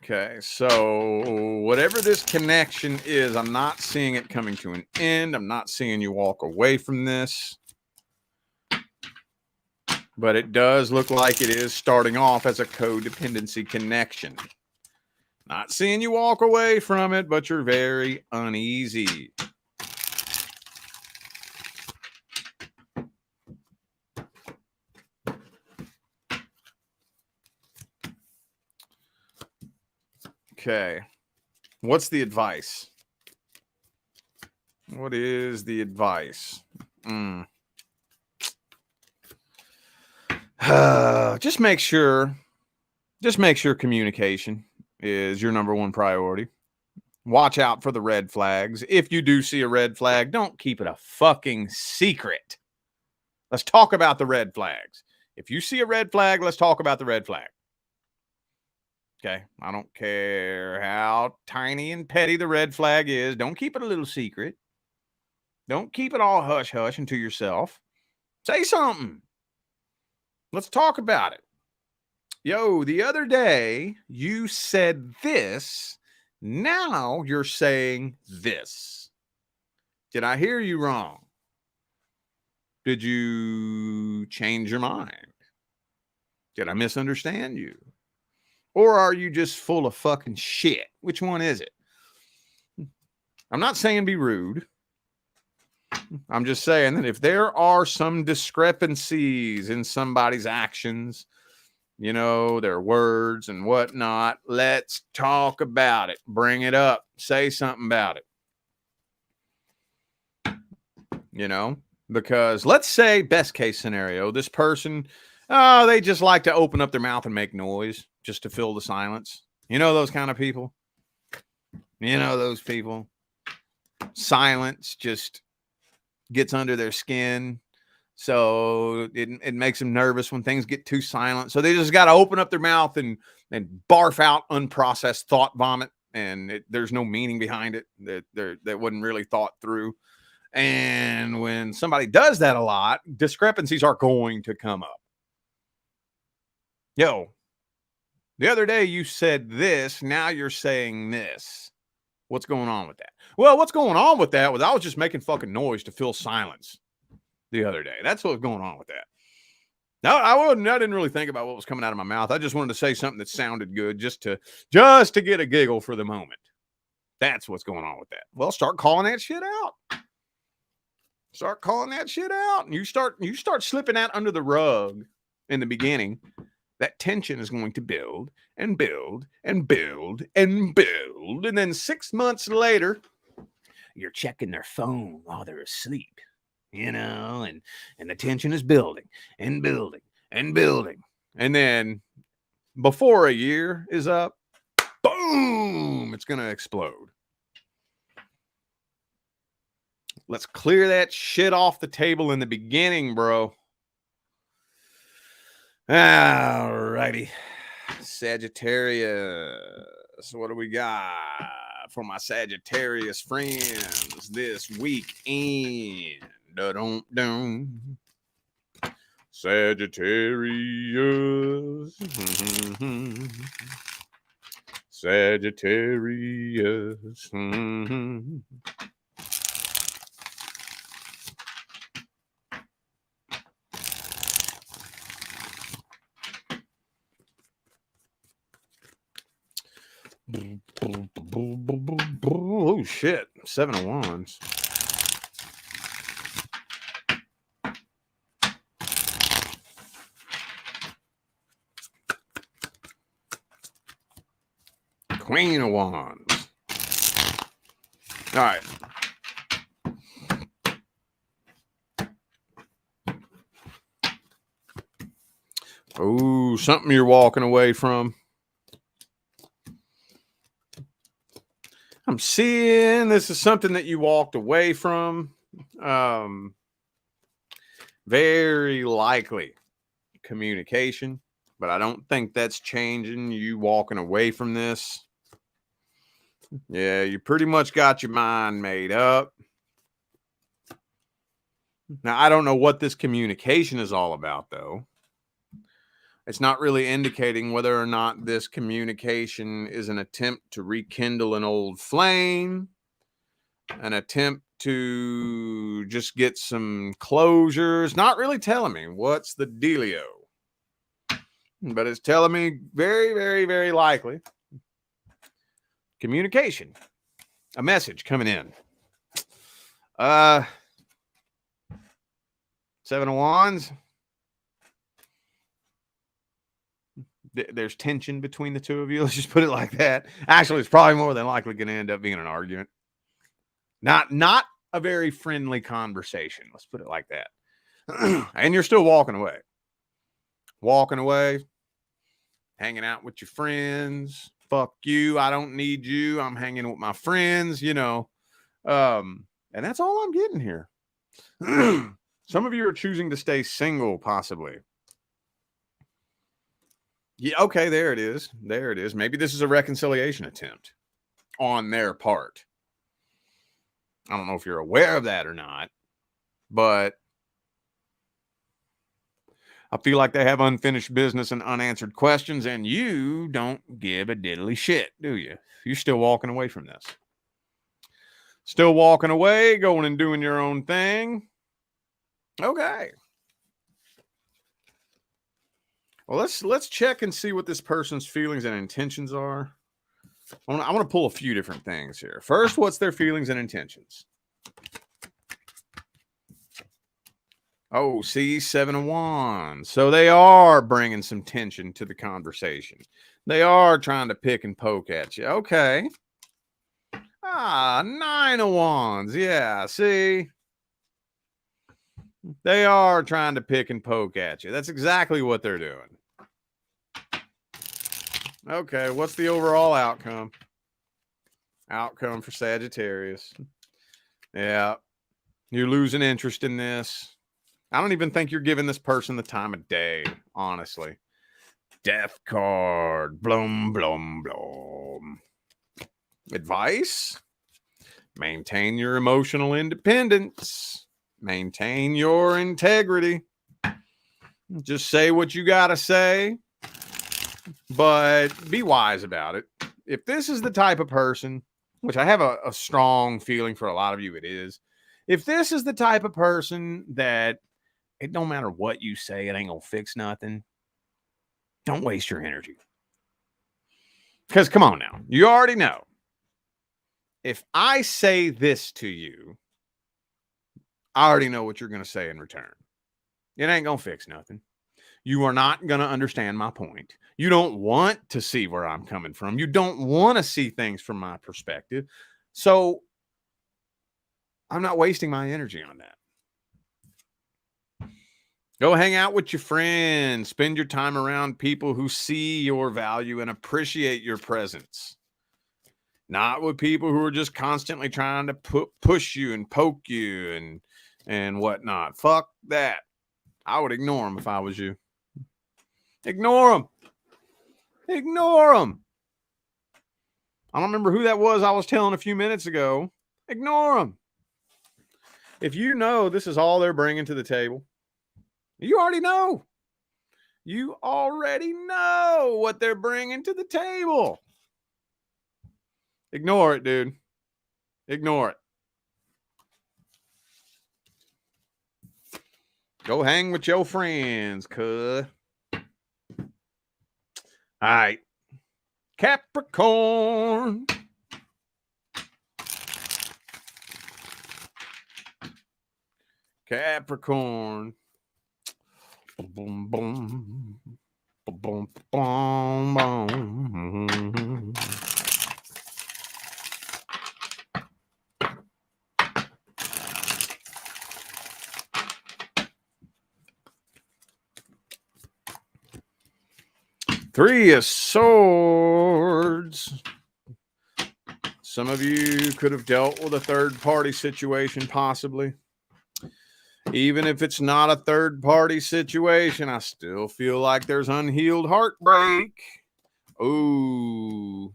Okay, so whatever this connection is, I'm not seeing it coming to an end. I'm not seeing you walk away from this. But it does look like it is starting off as a codependency connection. Not seeing you walk away from it, but you're very uneasy. Okay. What's the advice? What is the advice? Just make sure communication is your number one priority. Watch out for the red flags. If you do see a red flag, don't keep it a fucking secret. Let's talk about the red flags. If you see a red flag, let's talk about the red flag. Okay, I don't care how tiny and petty the red flag is. Don't keep it a little secret. Don't keep it all hush-hush and to yourself. Say something. Let's talk about it. Yo, the other day, you said this. Now you're saying this. Did I hear you wrong? Did you change your mind? Did I misunderstand you? Or are you just full of fucking shit? Which one is it? I'm not saying be rude. I'm just saying that if there are some discrepancies in somebody's actions, you know, their words and whatnot, let's talk about it. Bring it up. Say something about it. You know, because let's say best case scenario, this person, they just like to open up their mouth and make noise just to fill the silence. You know those kind of people? You know those people? Silence just gets under their skin. So it makes them nervous when things get too silent. So they just got to open up their mouth and barf out unprocessed thought vomit. And there's no meaning behind it. That wasn't really thought through. And when somebody does that a lot, discrepancies are going to come up. Yo, the other day you said this, now you're saying this. What's going on with that? Well, what's going on with that was I was just making fucking noise to fill silence the other day. That's what's going on with that. No, I didn't really think about what was coming out of my mouth. I just wanted to say something that sounded good just to get a giggle for the moment. That's what's going on with that. Well, start calling that shit out. Start calling that shit out. And you start slipping that under the rug in the beginning. That tension is going to build and build and build and build. And then 6 months later, you're checking their phone while they're asleep, you know, and the tension is building and building and building. And then before a year is up, boom, it's going to explode. Let's clear that shit off the table in the beginning, bro. All righty. Sagittarius. What do we got for my Sagittarius friends this weekend? Da-dum-dum. Sagittarius. Sagittarius. Oh shit, 7 of Wands. Queen of Wands. All right. Oh, something you're walking away from. I'm seeing this is something that you walked away from. Very likely communication, but I don't think that's changing. You walking away from this. Yeah, you pretty much got your mind made up. Now, I don't know what this communication is all about, though. It's not really indicating whether or not this communication is an attempt to rekindle an old flame, an attempt to just get some closure. It's not really telling me what's the dealio, but it's telling me very, very, very likely communication, a message coming in. 7 of Wands. There's tension between the two of you. Let's just put it like that. Actually, it's probably more than likely going to end up being an argument. Not a very friendly conversation. Let's put it like that. And you're still walking away. Walking away, hanging out with your friends. Fuck you. I don't need you. I'm hanging with my friends, you know. And that's all I'm getting here. Some of you are choosing to stay single, possibly. Yeah, okay, there it is. There it is. Maybe this is a reconciliation attempt on their part. I don't know if you're aware of that or not, but I feel like they have unfinished business and unanswered questions, and you don't give a diddly shit, do you? You're still walking away from this. Still walking away, going and doing your own thing. Okay. Well, let's check and see what this person's feelings and intentions are. I want to pull a few different things here. First, what's their feelings and intentions? Oh, see, 7 of Wands. So they are bringing some tension to the conversation. They are trying to pick and poke at you. Okay. 9 of Wands. Yeah, see? They are trying to pick and poke at you. That's exactly what they're doing. Okay, what's the overall outcome? Outcome for Sagittarius. Yeah. You're losing interest in this. I don't even think you're giving this person the time of day, honestly. Death card. Blum, blum, blum. Advice? Maintain your emotional independence. Maintain your integrity. Just say what you got to say, but be wise about it. If this is the type of person, which I have a strong feeling for a lot of you it is, if this is the type of person that it don't matter what you say, it ain't gonna fix nothing, don't waste your energy. Because come on now, you already know. If I say this to you, I already know what you're going to say in return. It ain't going to fix nothing. You are not going to understand my point. You don't want to see where I'm coming from. You don't want to see things from my perspective. So I'm not wasting my energy on that. Go hang out with your friends. Spend your time around people who see your value and appreciate your presence. Not with people who are just constantly trying to push you and poke you and whatnot. Fuck that. I would ignore them if I was you. Ignore them. Ignore them. I don't remember who that was I was telling a few minutes ago. Ignore them. If you know this is all they're bringing to the table, you already know. You already know what they're bringing to the table. Ignore it, dude. Ignore it. Go hang with your friends, cuz. All right. Capricorn. Capricorn. Boom, boom. Boom, boom, boom. Three of Swords. Some of you could have dealt with a third-party situation, possibly. Even if it's not a third-party situation, I still feel like there's unhealed heartbreak. Ooh.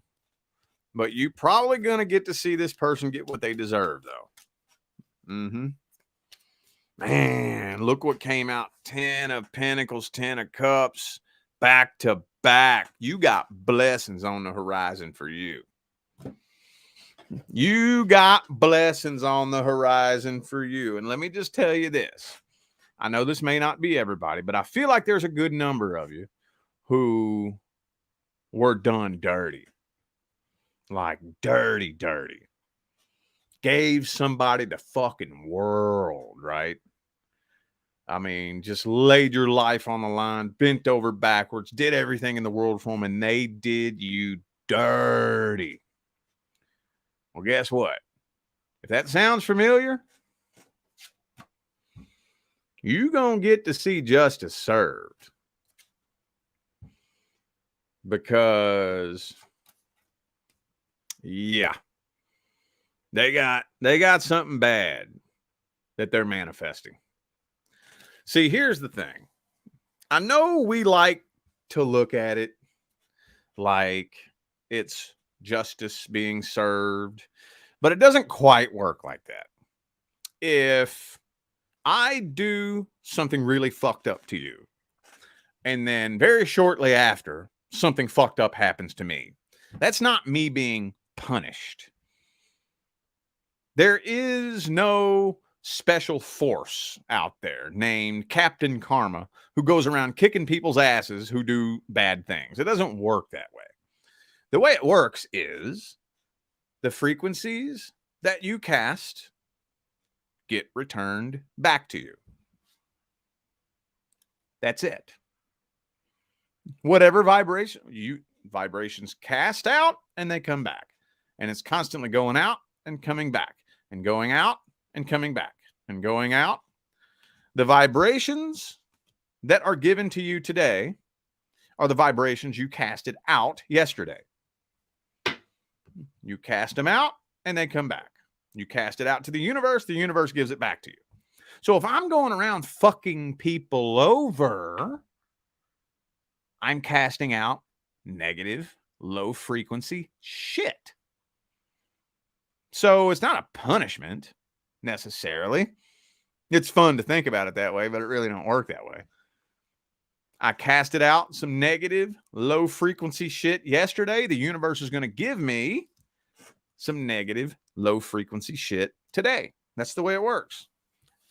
But you're probably going to get to see this person get what they deserve, though. Man, look what came out. 10 of Pentacles, 10 of Cups. Back to back. You got blessings on the horizon for you. You got blessings on the horizon for you. And let me just tell you this. I know this may not be everybody, but I feel like there's a good number of you who were done dirty. Like dirty, dirty. Gave somebody the fucking world, right? I mean, just laid your life on the line, bent over backwards, did everything in the world for them, and they did you dirty. Well, guess what? If that sounds familiar, you're going to get to see justice served. Because, yeah, they got something bad that they're manifesting. See, here's the thing. I know we like to look at it like it's justice being served, but it doesn't quite work like that. If I do something really fucked up to you, and then very shortly after, something fucked up happens to me, that's not me being punished. There is no special force out there named Captain Karma who goes around kicking people's asses who do bad things. It doesn't work that way. The way it works is the frequencies that you cast get returned back to you. That's it. Whatever vibrations cast out and they come back. And it's constantly going out and coming back and going out and coming back and going out. The vibrations that are given to you today are the vibrations you casted out yesterday. You cast them out and they come back. You cast it out to the universe gives it back to you. So if I'm going around fucking people over, I'm casting out negative, low frequency shit. So it's not a punishment necessarily. It's fun to think about it that way, but it really don't work that way. I casted out some negative, low frequency shit yesterday. The universe is going to give me some negative, low frequency shit today. That's the way it works.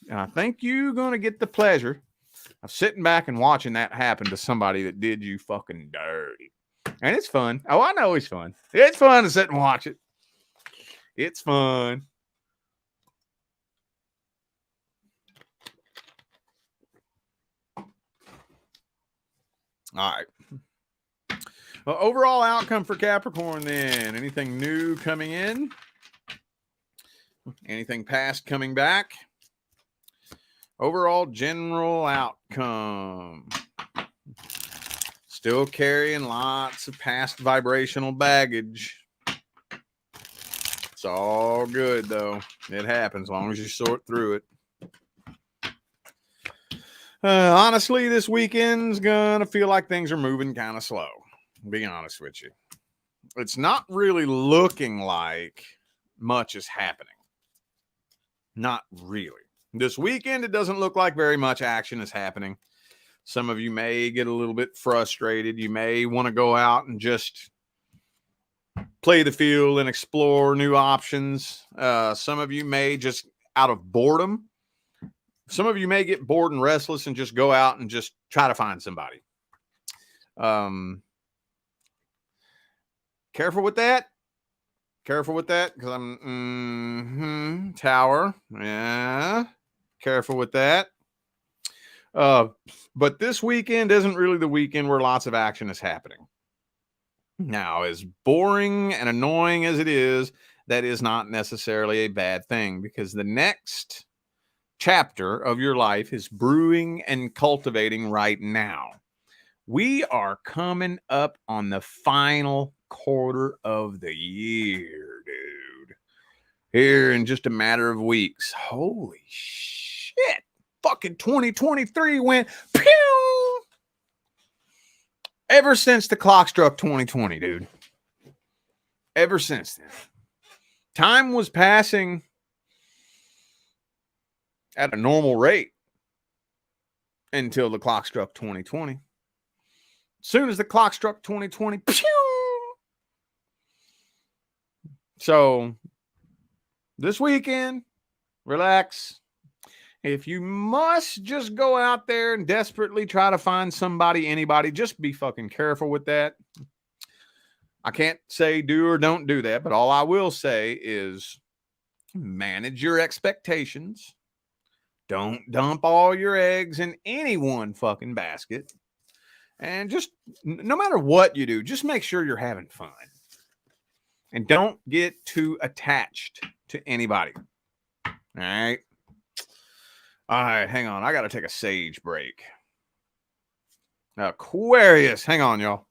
And I think you're going to get the pleasure of sitting back and watching that happen to somebody that did you fucking dirty. And it's fun. Oh, I know it's fun. It's fun to sit and watch it. It's fun. All right. Well, overall outcome for Capricorn then. Anything new coming in? Anything past coming back? Overall general outcome. Still carrying lots of past vibrational baggage. It's all good, though. It happens as long as you sort through it. Honestly, this weekend's gonna feel like things are moving kind of slow. Being honest with you, it's not really looking like much is happening. Not really. This weekend, it doesn't look like very much action is happening. Some of you may get a little bit frustrated. You may want to go out and just play the field and explore new options. Some of you may just, out of boredom, some of you may get bored and restless and just go out and just try to find somebody. Careful with that. Careful with that, because I'm Tower. Yeah. Careful with that. But this weekend isn't really the weekend where lots of action is happening. Now, as boring and annoying as it is, that is not necessarily a bad thing, because the next chapter of your life is brewing and cultivating right now. We are coming up on the final quarter of the year, dude. Here in just a matter of weeks. Holy shit. Fucking 2023 went pew! Ever since the clock struck 2020, dude. Ever since then. Time was passing at a normal rate until the clock struck 2020. As soon as the clock struck 2020, pew! So this weekend, relax. If you must just go out there and desperately try to find somebody, anybody, just be fucking careful with that. I can't say do or don't do that, but all I will say is manage your expectations. Don't dump all your eggs in any one fucking basket. And just, no matter what you do, just make sure you're having fun. And don't get too attached to anybody. All right? All right, hang on. I got to take a sage break. Aquarius. Hang on, y'all.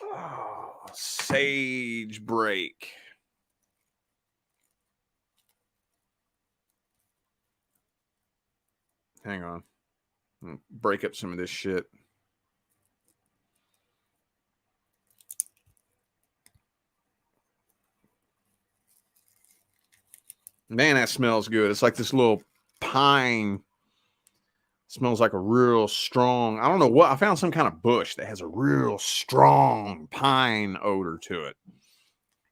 Oh, sage break. Hang on. Break up some of this shit. Man, that smells good. It's like this little pine. It smells like a real strong, I don't know what, I found some kind of bush that has a real strong pine odor to it.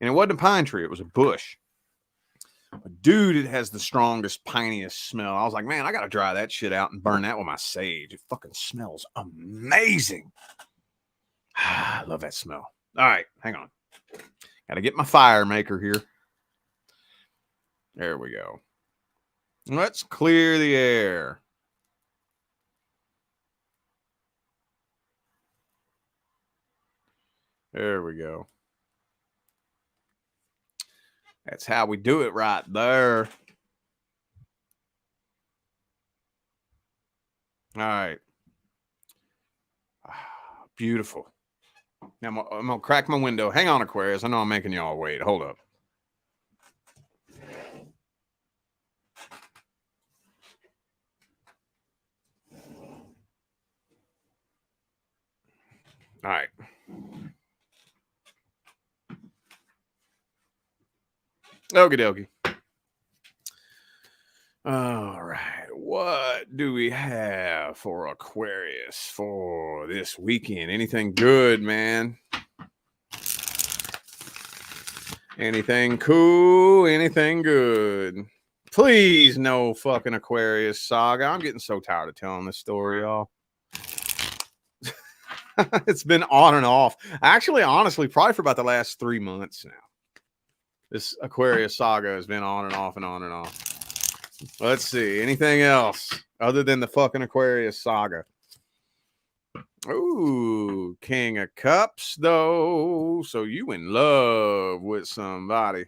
And it wasn't a pine tree, it was a bush. But dude, it has the strongest, piniest smell. I was like, man, I got to dry that shit out and burn that with my sage. It fucking smells amazing. I love that smell. All right, hang on. Got to get my fire maker here. There we go. Let's clear the air. There we go. That's how we do it right there. All right. Beautiful. Now I'm going to crack my window. Hang on, Aquarius. I know I'm making y'all wait. Hold up. All right. Okie dokie. All right. What do we have for Aquarius for this weekend? Anything good, man? Anything cool? Anything good? Please, no fucking Aquarius saga. I'm getting so tired of telling this story, y'all. It's been on and off. Actually, honestly, probably for about the last 3 months now. This Aquarius saga has been on and off and on and off. Let's see. Anything else other than the fucking Aquarius saga? Ooh, King of Cups, though. So you in love with somebody.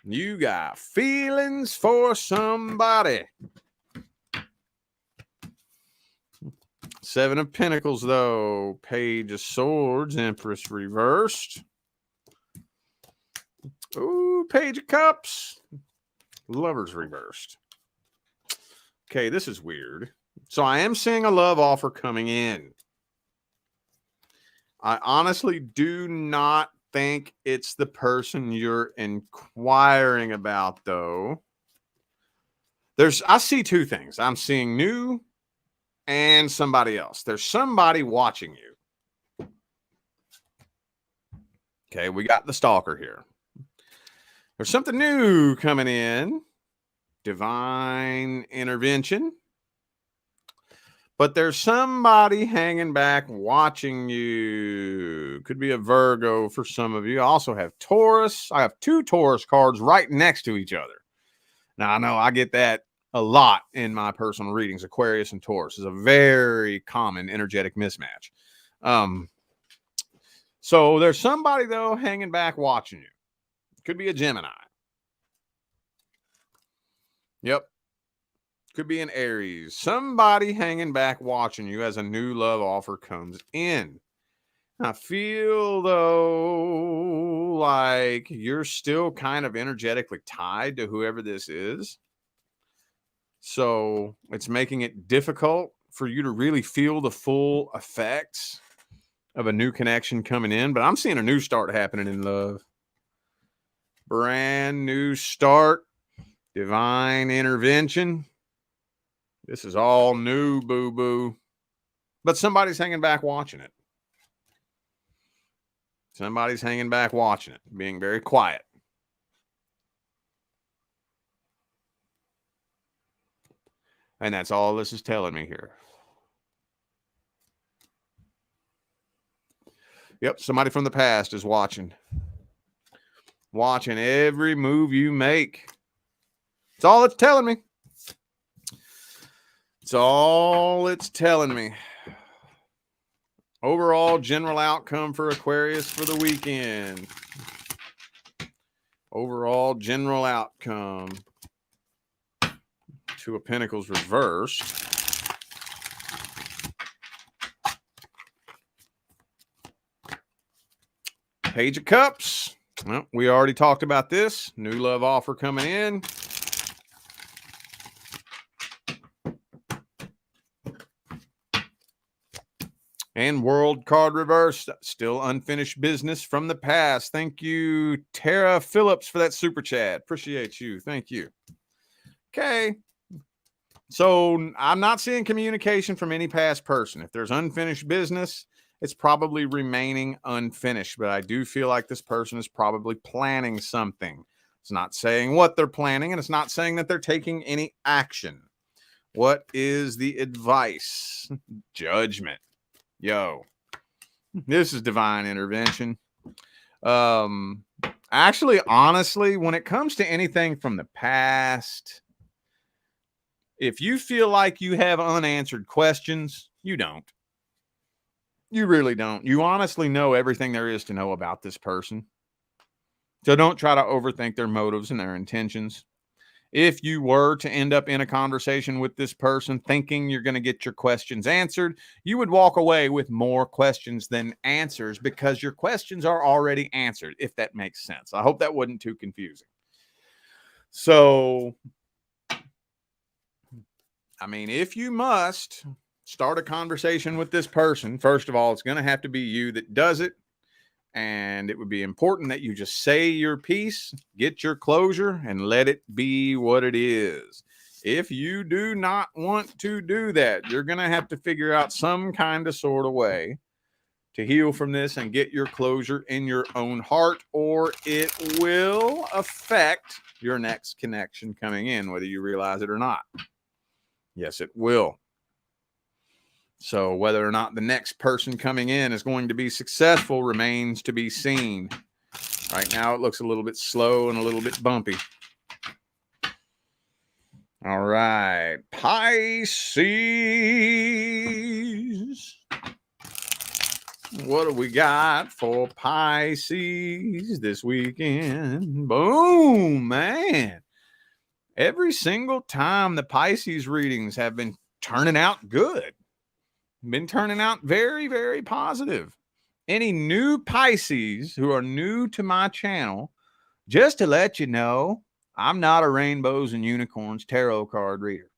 You got feelings for somebody. Seven of Pentacles, though. Page of Swords, Empress reversed. Ooh, Page of Cups. Lovers reversed. Okay, this is weird. So I am seeing a love offer coming in. I honestly do not think it's the person you're inquiring about, though. I see two things. I'm seeing new and somebody else. There's somebody watching you. Okay, we got the stalker here. There's something new coming in. Divine intervention. But there's somebody hanging back watching you. Could be a Virgo for some of you. I also have Taurus. I have 2 Taurus cards right next to each other. Now, I know I get that a lot in my personal readings. Aquarius and Taurus is a very common energetic mismatch. So there's somebody, though, hanging back watching you. Could be a Gemini. Yep. Could be an Aries. Somebody hanging back watching you as a new love offer comes in. I feel, though, like you're still kind of energetically tied to whoever this is. So it's making it difficult for you to really feel the full effects of a new connection coming in. But I'm seeing a new start happening in love. Brand new start. Divine intervention. This is all new, boo-boo. But somebody's hanging back watching it. Somebody's hanging back watching it, being very quiet. And that's all this is telling me here. Yep, somebody from the past is watching. Watching every move you make. That's all it's telling me. It's all it's telling me. Overall general outcome for Aquarius for the weekend. Overall general outcome. 2 of Pentacles reversed. Page of Cups. Well, we already talked about this. New love offer coming in. And World card reversed. Still unfinished business from the past. Thank you, Tara Phillips, for that super chat. Appreciate you. Thank you. Okay. So I'm not seeing communication from any past person. If there's unfinished business, it's probably remaining unfinished. But I do feel like this person is probably planning something. It's not saying what they're planning, and it's not saying that they're taking any action. What is the advice? Judgment. Yo, this is divine intervention. Actually, honestly, when it comes to anything from the past, if you feel like you have unanswered questions, you don't. You really don't. You honestly know everything there is to know about this person. So don't try to overthink their motives and their intentions. If you were to end up in a conversation with this person thinking you're going to get your questions answered, you would walk away with more questions than answers because your questions are already answered, if that makes sense. I hope that wasn't too confusing. So, I mean, if you must, start a conversation with this person. First of all, it's going to have to be you that does it. And it would be important that you just say your piece, get your closure, and let it be what it is. If you do not want to do that, you're going to have to figure out some kind of sort of way to heal from this and get your closure in your own heart, or it will affect your next connection coming in, whether you realize it or not. Yes, it will. So whether or not the next person coming in is going to be successful remains to be seen. Right now, it looks a little bit slow and a little bit bumpy. All right, Pisces. What do we got for Pisces this weekend? Boom, man. Every single time the Pisces readings have been turning out good. Been turning out very, very positive. Any new Pisces who are new to my channel, just to let you know, I'm not a rainbows and unicorns tarot card reader.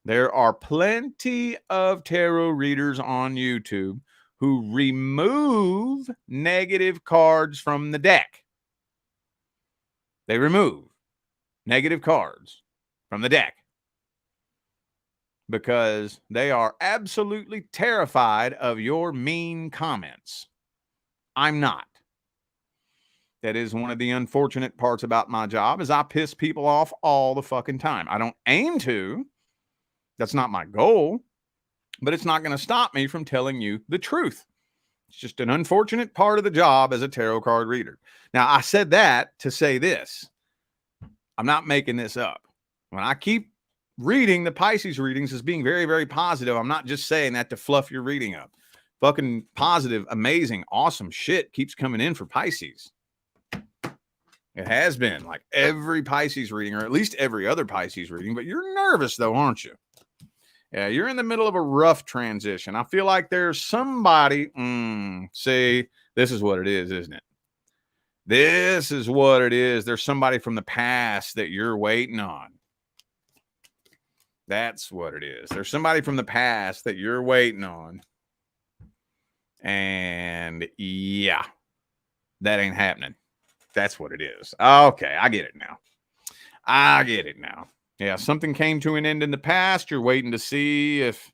There are plenty of tarot readers on YouTube who remove negative cards from the deck. They remove negative cards from the deck because they are absolutely terrified of your mean comments. I'm not. That is one of the unfortunate parts about my job, is I piss people off all the fucking time. I don't aim to. That's not my goal. But it's not going to stop me from telling you the truth. It's just an unfortunate part of the job as a tarot card reader. Now, I said that to say this. I'm not making this up. When I keep reading the Pisces readings as being very, very positive, I'm not just saying that to fluff your reading up. Fucking positive, amazing, awesome shit keeps coming in for Pisces. It has been like every Pisces reading, or at least every other Pisces reading, but you're nervous though, aren't you? Yeah, you're in the middle of a rough transition. I feel like there's somebody, see, this is what it is, isn't it? This is what it is. There's somebody from the past that you're waiting on. That's what it is. There's somebody from the past that you're waiting on. And yeah, that ain't happening. That's what it is. Okay, I get it now. I get it now. Yeah, something came to an end in the past. You're waiting to see if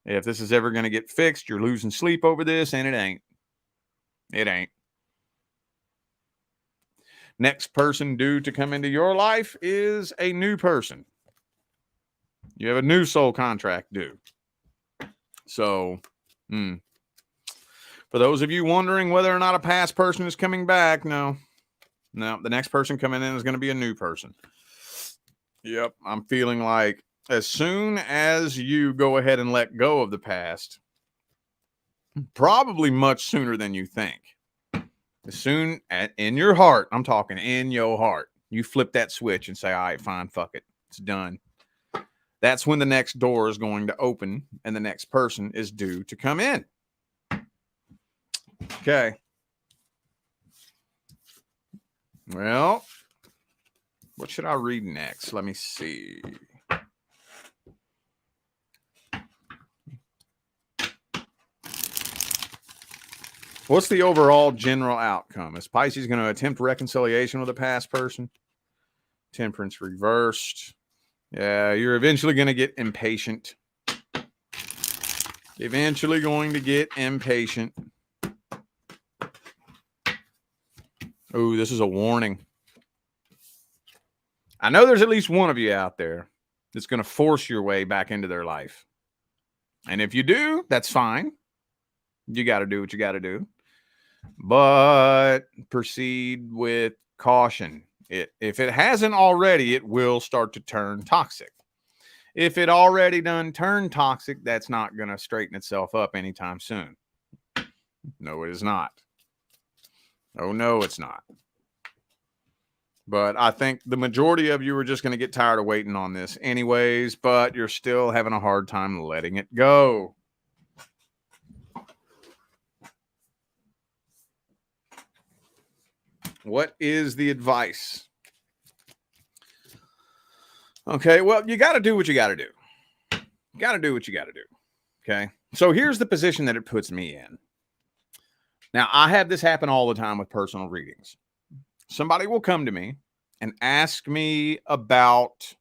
this is ever going to get fixed. You're losing sleep over this, and it ain't. It ain't. Next person due to come into your life is a new person. You have a new soul contract due. So, for those of you wondering whether or not a past person is coming back, no, the next person coming in is going to be a new person. Yep, I'm feeling like as soon as you go ahead and let go of the past, probably much sooner than you think. As soon as in your heart, I'm talking in your heart, you flip that switch and say, all right, fine, fuck it. It's done. That's when the next door is going to open and the next person is due to come in. Okay. Well, what should I read next? Let me see. What's the overall general outcome? Is Pisces going to attempt reconciliation with a past person? Temperance reversed. Yeah, you're eventually going to get impatient. Eventually going to get impatient. Oh, this is a warning. I know there's at least one of you out there that's going to force your way back into their life. And if you do, that's fine. You got to do what you got to do. But proceed with caution. If it hasn't already, it will start to turn toxic. If it already done turned toxic, that's not going to straighten itself up anytime soon. No, it is not. Oh, no, it's not. But I think the majority of you are just going to get tired of waiting on this anyways, but you're still having a hard time letting it go. What is the advice? Okay, well, you got to do what you got to do. You got to do what you got to do. Okay. So here's the position that it puts me in. Now, I have this happen all the time with personal readings. Somebody will come to me and ask me about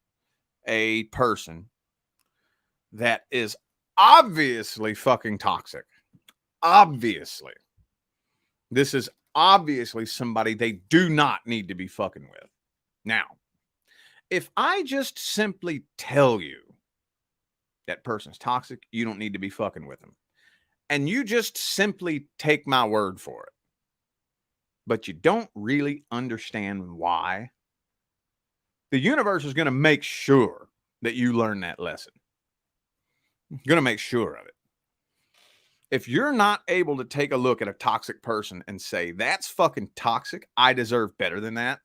a person that is obviously fucking toxic. Obviously. This is obviously somebody they do not need to be fucking with. Now, if I just simply tell you that person's toxic, you don't need to be fucking with them, and you just simply take my word for it, but you don't really understand why, the universe is going to make sure that you learn that lesson. Going to make sure of it. If you're not able to take a look at a toxic person and say, that's fucking toxic, I deserve better than that,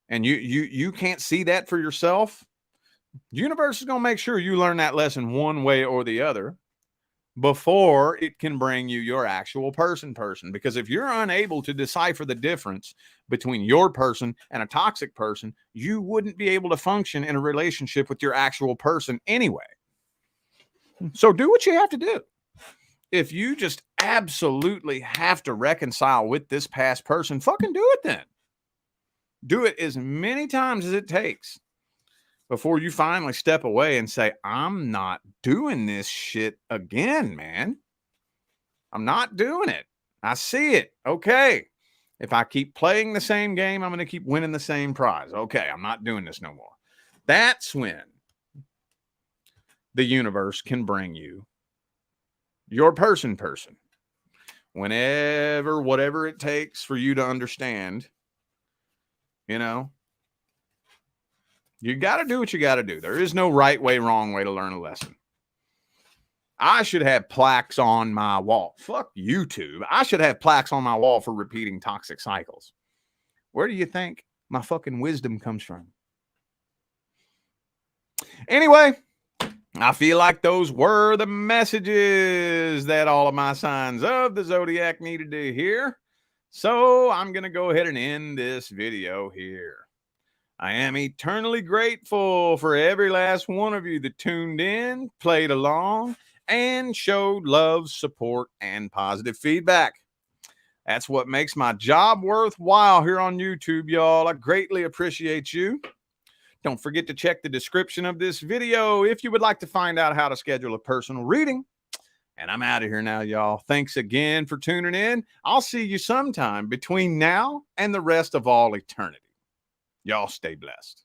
and you can't see that for yourself, the universe is going to make sure you learn that lesson one way or the other before it can bring you your actual person. Because if you're unable to decipher the difference between your person and a toxic person, you wouldn't be able to function in a relationship with your actual person anyway. So do what you have to do. If you just absolutely have to reconcile with this past person, fucking do it then. Do it as many times as it takes before you finally step away and say, I'm not doing this shit again, man. I'm not doing it. I see it. Okay. If I keep playing the same game, I'm going to keep winning the same prize. Okay. I'm not doing this no more. That's when the universe can bring you your person. Whenever, whatever it takes for you to understand, you know, you got to do what you got to do. There is no right way, wrong way to learn a lesson. I should have plaques on my wall. Fuck YouTube. I should have plaques on my wall for repeating toxic cycles. Where do you think my fucking wisdom comes from? Anyway, I feel like those were the messages that all of my signs of the zodiac needed to hear. So I'm going to go ahead and end this video here. I am eternally grateful for every last one of you that tuned in, played along, and showed love, support, and positive feedback. That's what makes my job worthwhile here on YouTube, y'all. I greatly appreciate you. Don't forget to check the description of this video if you would like to find out how to schedule a personal reading. And I'm out of here now, y'all. Thanks again for tuning in. I'll see you sometime between now and the rest of all eternity. Y'all stay blessed.